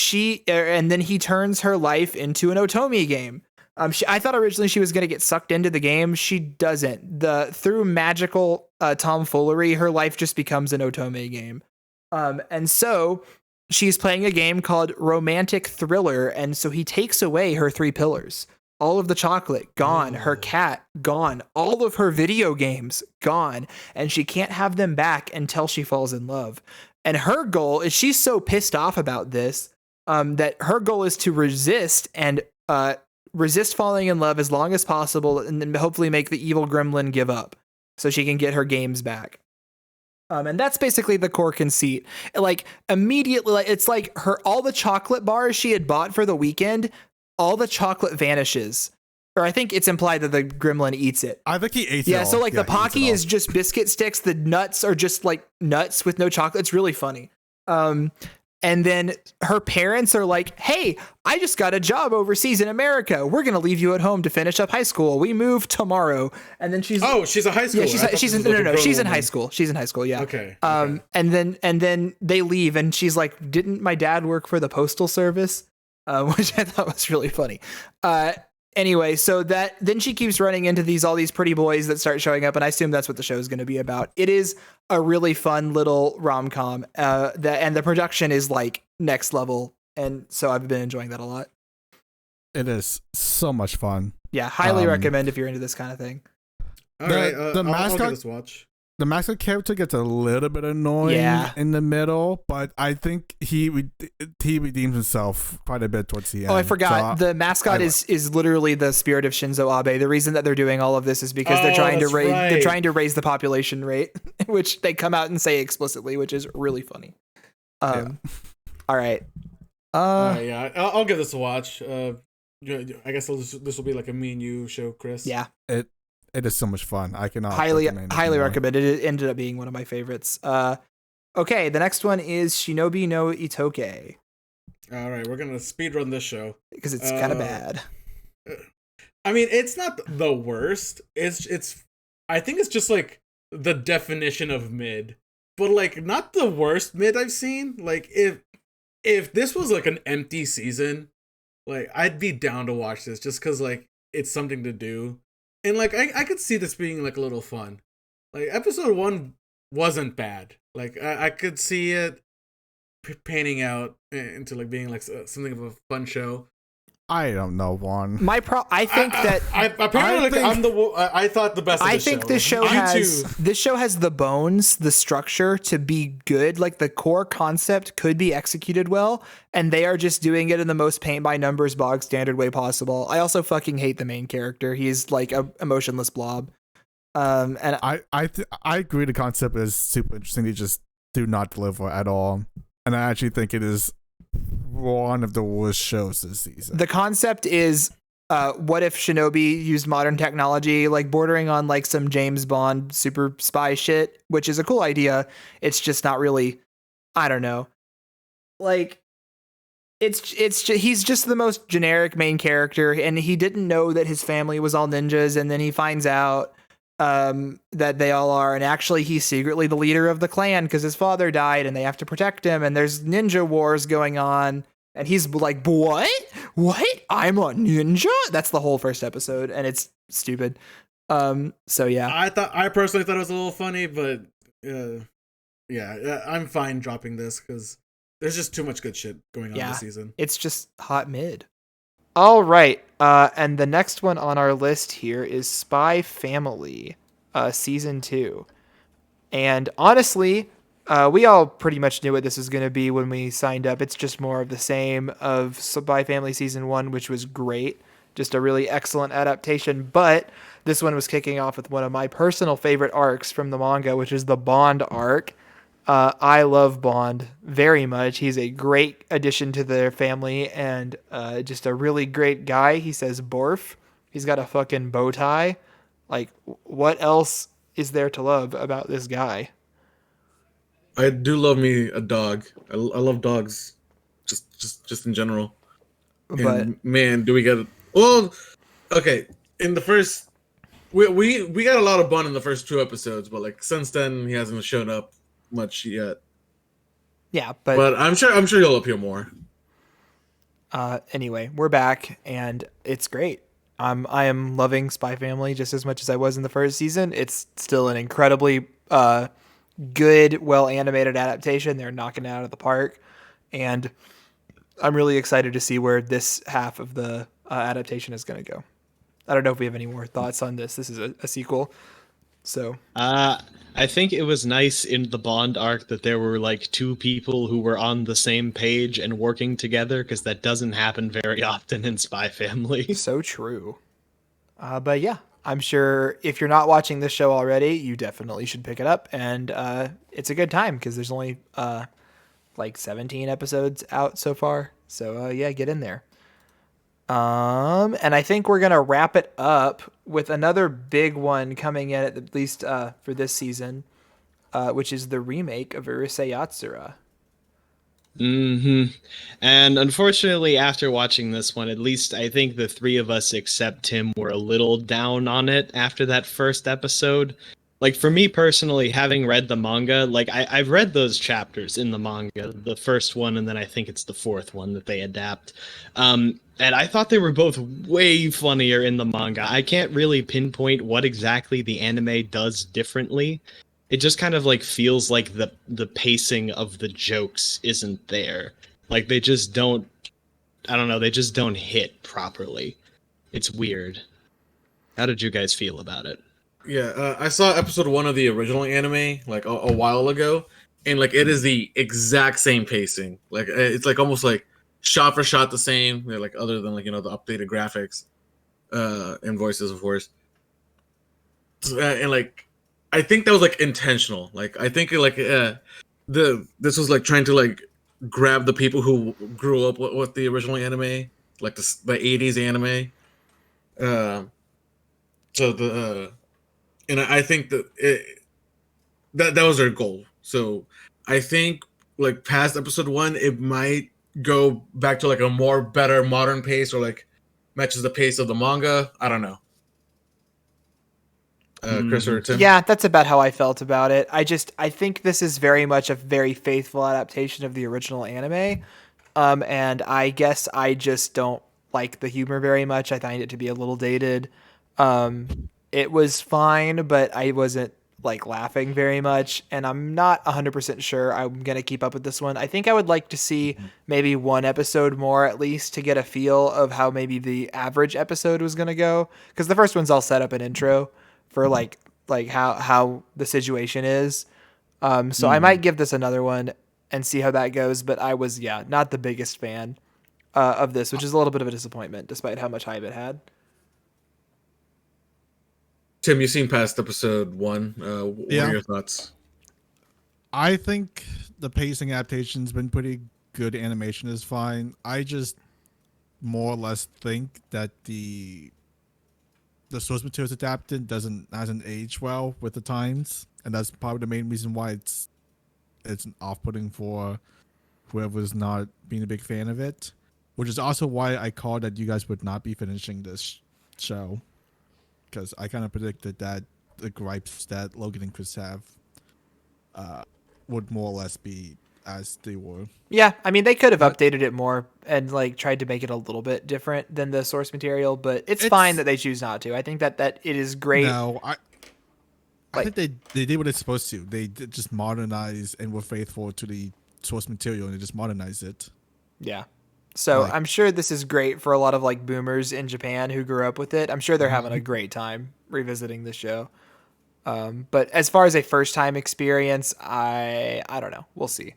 A: and then he turns her life into an Otome game. I thought originally she was going to get sucked into the game. She doesn't. Through magical tomfoolery, her life just becomes an Otome game. And so she's playing a game called Romantic Thriller. And so he takes away her three pillars. All of the chocolate, gone. Her cat, gone. All of her video games, gone. And she can't have them back until she falls in love. And her goal is, she's so pissed off about this, that her goal is to resist falling in love as long as possible, and then hopefully make the evil gremlin give up so she can get her games back. And that's basically the core conceit. Like immediately, it's like all the chocolate bars she had bought for the weekend, all the chocolate vanishes. Or I think it's implied that the gremlin eats it.
C: I think he ate it.
A: Yeah, so like the Pocky is just biscuit sticks. The nuts are just like nuts with no chocolate. It's really funny. And then her parents are like, "Hey, I just got a job overseas in America. We're going to leave you at home to finish up high school. We move tomorrow." And then she's
B: she's a high school.
A: Yeah, she's in high school. She's in high school. Yeah.
B: Okay.
A: And then they leave and she's like, "Didn't my dad work for the postal service?" Which I thought was really funny. Anyway, so then she keeps running into all these pretty boys that start showing up, and I assume that's what the show is going to be about. It is a really fun little rom-com, and the production is like next level, and so I've been enjoying that a lot.
C: It is so much fun.
A: Yeah, highly recommend if you're into this kind of thing.
B: All right, I'll give this a watch.
C: The mascot character gets a little bit annoying in the middle, but I think he redeems himself quite a bit towards the end.
A: Oh, I forgot. The mascot is literally the spirit of Shinzo Abe. The reason that they're doing all of this is because they're trying to raise the population rate, which they come out and say explicitly, which is really funny. All right.
B: I'll give this a watch. I guess this will be like a me and you show, Chris.
A: Yeah.
C: It is so much fun. I cannot
A: highly recommend it. It ended up being one of my favorites. Okay, the next one is Shinobi no Ittoki.
B: All right, we're gonna speedrun this show
A: because it's kind of bad.
B: I mean, it's not the worst. It's. I think it's just like the definition of mid, but like not the worst mid I've seen. Like if this was like an empty season, like I'd be down to watch this just because like it's something to do. And, like, I could see this being, like, a little fun. Like, episode 1 wasn't bad. Like, I could see it panning out into, like, being, like, something of a fun show.
C: I don't know, Juan.
A: I think
B: I thought the best of the show.
A: I think this show has the bones, the structure to be good. Like, the core concept could be executed well, and they are just doing it in the most paint by numbers bog standard way possible. I also fucking hate the main character. He's like a emotionless blob. And
C: I agree the concept is super interesting. They just do not deliver at all. And I actually think it is one of the worst shows this season.
A: The concept is, what if Shinobi used modern technology, like bordering on like some James Bond super spy shit, which is a cool idea. It's just not really, I don't know. Like, he's just the most generic main character, and he didn't know that his family was all ninjas, and then he finds out that they all are, and actually he's secretly the leader of the clan because his father died and they have to protect him, and there's ninja wars going on, and he's like, what I'm a ninja? That's the whole first episode, and it's stupid. So yeah,
B: I personally thought it was a little funny, but yeah, I'm fine dropping this because there's just too much good shit going on this season.
A: It's just hot mid. All right, and the next one on our list here is Spy Family, season 2. And honestly, we all pretty much knew what this was going to be when we signed up. It's just more of the same of Spy Family season 1, which was great. Just a really excellent adaptation. But this one was kicking off with one of my personal favorite arcs from the manga, which is the Bond arc. I love Bond very much. He's a great addition to their family and just a really great guy. He says Borf. He's got a fucking bow tie. Like, what else is there to love about this guy?
B: I do love me a dog. I love dogs, just in general.
A: But
B: and man, do we get it? Well, okay. In the first, we got a lot of Bond in the first 2 episodes, but like since then he hasn't shown up much yet.
A: yeah,
B: But I'm sure he'll appear more.
A: Anyway, we're back and it's great. I am loving Spy Family just as much as I was in the first season. It's still an incredibly good, well animated adaptation. They're knocking it out of the park, and I'm really excited to see where this half of the adaptation is going to go. I don't know if we have any more thoughts on this. This is a sequel, so
D: I think it was nice in the Bond arc that there were like 2 people who were on the same page and working together, because that doesn't happen very often in Spy Family.
A: so true. But yeah, I'm sure if you're not watching this show already, you definitely should pick it up, and it's a good time because there's only like 17 episodes out so far. So yeah, get in there. And I think we're gonna wrap it up with another big one coming in at least for this season, which is the remake of Uresei Yatsura.
D: And unfortunately, after watching this one, at least I think the 3 of us except Tim were a little down on it after that first episode. Like, for me personally, having read the manga, like I've read those chapters in the manga, the first one, and then I think it's the 4th one that they adapt. And I thought they were both way funnier in the manga. I can't really pinpoint what exactly the anime does differently. It just kind of like feels like the pacing of the jokes isn't there. Like they just don't, I don't know, they just don't hit properly. It's weird. How did you guys feel about it?
B: Yeah, I saw episode 1 of the original anime like a while ago, and like it is the exact same pacing. Like it's like almost like shot for shot the same. Like other than like the updated graphics, and voices of course. And like I think that was like intentional. Like I think like this was like trying to like grab the people who grew up with the original anime, like the 80s anime. And I think that was their goal. So I think like past episode 1, it might go back to like a more better modern pace or like matches the pace of the manga. I don't know. Chris or Tim?
A: Yeah, that's about how I felt about it. I think this is very much a very faithful adaptation of the original anime. And I guess I just don't like the humor very much. I find it to be a little dated. It was fine, but I wasn't like laughing very much, and I'm not 100% sure I'm going to keep up with this one. I think I would like to see maybe 1 episode more at least to get a feel of how maybe the average episode was going to go, because the first one's all set up an intro for like how the situation is. So I might give this another one and see how that goes, but I was not the biggest fan of this, which is a little bit of a disappointment despite how much hype it had.
B: Tim, you've seen past episode 1. What are your thoughts?
C: I think the pacing adaptation's been pretty good animation is fine. I just more or less think that the source materials adapted hasn't aged well with the times, and that's probably the main reason why it's off-putting for whoever's not being a big fan of it. Which is also why I called that you guys would not be finishing this show, because I kind of predicted that the gripes that Logan and Chris have would more or less be as they were.
A: Yeah, I mean, they could have updated it more and like tried to make it a little bit different than the source material, but it's fine that they choose not to. I think that it is great.
C: No, I think they did what it's supposed to. They did just modernize and were faithful to the source material, and they just modernized it.
A: Yeah. So I'm sure this is great for a lot of like boomers in Japan who grew up with it. I'm sure they're having a great time revisiting the show. But as far as a first time experience, I don't know. We'll see.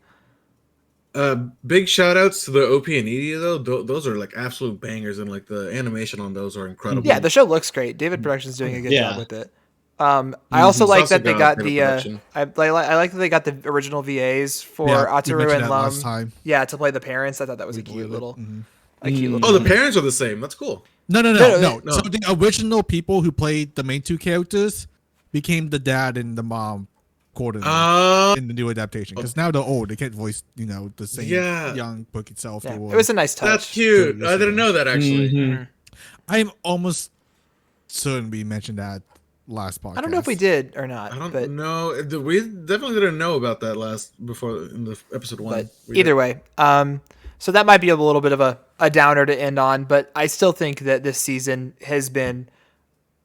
B: Big shout outs to the OP and ED though. Those are like absolute bangers, and like the animation on those are incredible.
A: Yeah, the show looks great. David Production's doing a good job with it. I also like that they got the I like that they got the original VAs for Ataru and Lum. Yeah, to play the parents. I thought that was a cute little.
B: Oh, the parents are the same. That's cool.
C: No. So the original people who played the main two characters became the dad and the mom quarterly in the new adaptation, because now they're old. They can't voice the same young book itself.
A: Yeah. It was a nice touch.
B: That's cute. I didn't know that actually.
C: I'm almost certain we mentioned that last podcast.
A: I don't know if we did or not.
B: I don't know. We definitely didn't know about that before in the episode 1.
A: But either way, so that might be a little bit of a downer to end on, but I still think that this season has been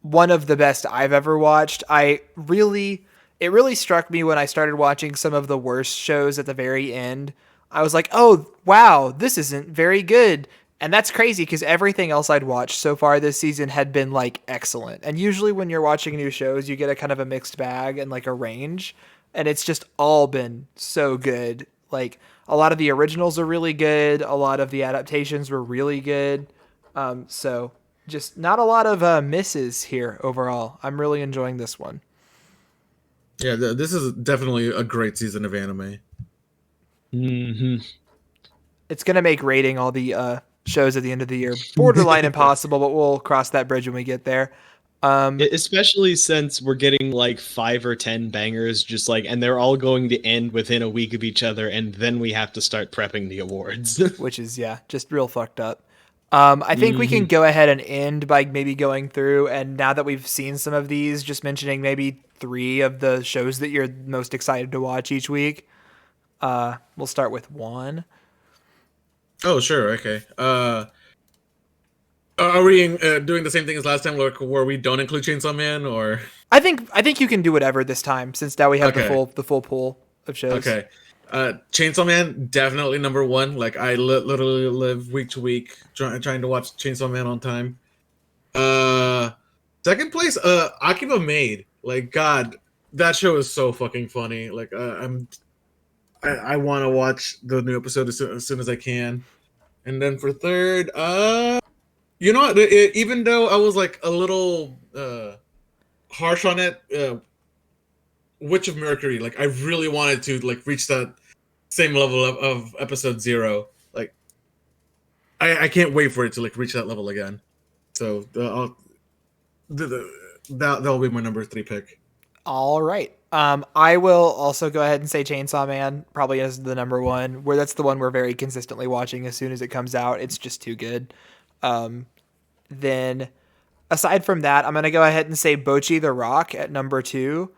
A: one of the best I've ever watched. It really struck me when I started watching some of the worst shows at the very end. I was like, oh, wow, this isn't very good. And that's crazy because everything else I'd watched so far this season had been like excellent. And usually when you're watching new shows, you get a kind of a mixed bag and like a range. And it's just all been so good. Like a lot of the originals are really good. A lot of the adaptations were really good. So just not a lot of misses here overall. I'm really enjoying this one.
B: Yeah, this is definitely a great season of anime.
D: Mm-hmm.
A: It's going to make rating all the shows at the end of the year borderline impossible, but we'll cross that bridge when we get there.
D: Especially since we're getting like 5 or 10 bangers, just like, and they're all going to end within a week of each other, and then we have to start prepping the awards.
A: Which is, just real fucked up. I think we can go ahead and end by maybe going through, and now that we've seen some of these, just mentioning maybe 3 of the shows that you're most excited to watch each week. We'll start with Juan.
B: Oh, sure. Okay. Are we doing the same thing as last time, where we don't include Chainsaw Man, or?
A: I think you can do whatever this time, since now we have the full pool of shows.
B: Okay. Chainsaw Man, definitely number 1. Like I literally live week to week trying to watch Chainsaw Man on time. Second place, Akiba Maid. Like, God, that show is so fucking funny. Like, I want to watch the new episode as soon as I can. And then for third, you know what? Even though I was like a little harsh on it, Witch of Mercury. Like, I really wanted to like reach that same level of episode 0. Like, I can't wait for it to like reach that level again. So that'll be my number 3 pick.
A: All right. I will also go ahead and say Chainsaw Man probably as the number 1, where that's the one we're very consistently watching as soon as it comes out. It's just too good. Then aside from that, I'm going to go ahead and say Bocchi the Rock at number 2,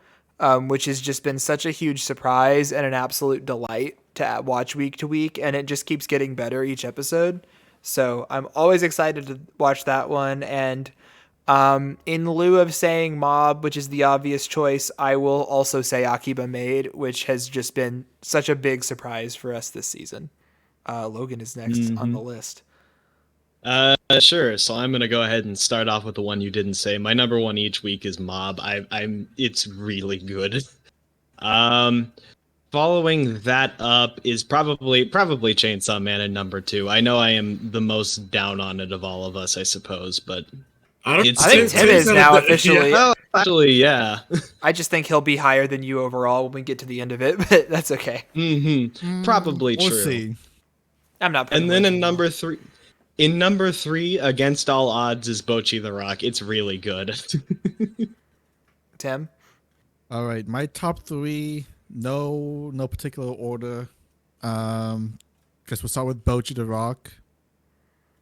A: which has just been such a huge surprise and an absolute delight to watch week to week. And it just keeps getting better each episode. So I'm always excited to watch that one. And in lieu of saying Mob, which is the obvious choice, I will also say Akiba Maid, which has just been such a big surprise for us this season. Logan is next on the list.
D: Sure. So I'm gonna go ahead and start off with the one you didn't say. My number 1 each week is Mob. It's really good. Following that up is probably Chainsaw Man at number 2. I know I am the most down on it of all of us, I suppose, but
A: I think Tim is now officially.
D: Yeah. Oh, actually, yeah.
A: I just think he'll be higher than you overall when we get to the end of it, but that's okay.
D: Mm-hmm. Probably
C: we'll
D: true.
C: See.
A: I'm not.
D: And then
A: in
D: number three, against all odds, is Bocchi the Rock. It's really good.
A: Tim.
C: All right, my top three, no particular order. Guess we'll start with Bocchi the Rock.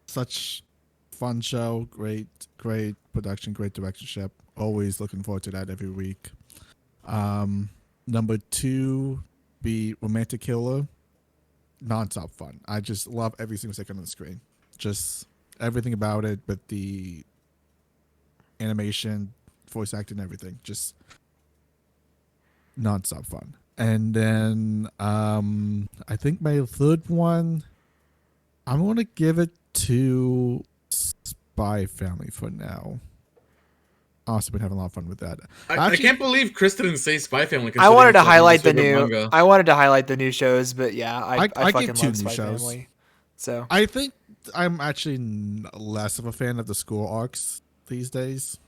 C: Such fun show, great production, great directorship. Always looking forward to that every week. Number two, be Romantic Killer. Non-stop fun. I just love every single second on the screen. Just everything about it, but the animation, voice acting, everything. Just non-stop fun. And then I think my third one, I'm gonna give it to Spy Family for now. Also been having a lot of fun with that.
B: I can't believe Chris didn't say Spy Family.
A: I wanted to
B: considering
A: highlight
B: it's
A: the
B: one of his
A: new.
B: favorite manga.
A: I wanted to highlight the new shows, but yeah, I fucking
C: give two
A: love
C: new
A: Spy
C: shows.
A: Family. So
C: I think I'm actually less of a fan of the school arcs these days.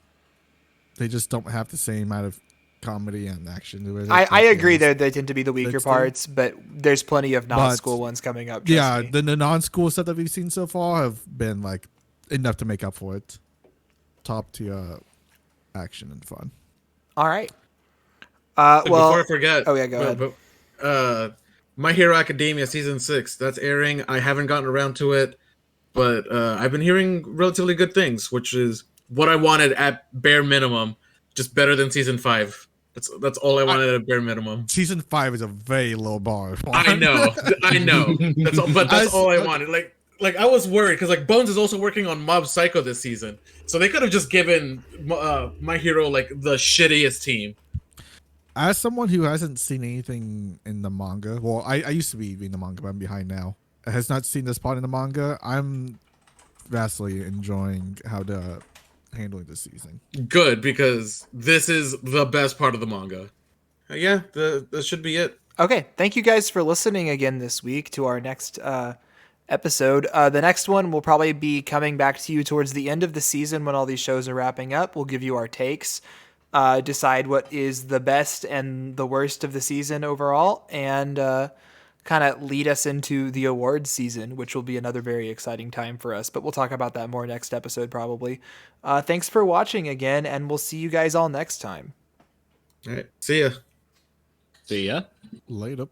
C: They just don't have the same amount of comedy and action to it.
A: I agree that they tend to be the weaker
C: Sixty.
A: parts, but there's plenty of non-school ones coming up. Trust
C: Yeah,
A: me.
C: the non-school stuff that we've seen so far have been like enough to make up for it. Top tier action and fun.
A: All right.
B: Well,
A: Well,
B: before I forget,
A: oh yeah, go ahead.
B: My Hero Academia season 6 that's airing. I haven't gotten around to it, but I've been hearing relatively good things, which is what I wanted at bare minimum. Just better than season 5. That's all I wanted at bare minimum.
C: Season 5 is a very low bar.
B: I know. That's all, but that's all I wanted. Like I was worried because like Bones is also working on Mob Psycho this season, so they could have just given My Hero like the shittiest team.
C: As someone who hasn't seen anything in the manga, well, I used to be reading the manga, but I'm behind now. Has not seen this part in the manga. I'm vastly enjoying how they're handling this season.
B: Good, because this is the best part of the manga. Yeah, that should be it.
A: Okay, thank you guys for listening again this week to our next episode. The next one will probably be coming back to you towards the end of the season when all these shows are wrapping up. We'll give you our takes, decide what is the best and the worst of the season overall, and kind of lead us into the awards season, which will be another very exciting time for us. But we'll talk about that more next episode probably. Thanks for watching again, and we'll see you guys all next time.
B: All right, see ya.
D: See ya.
C: Later.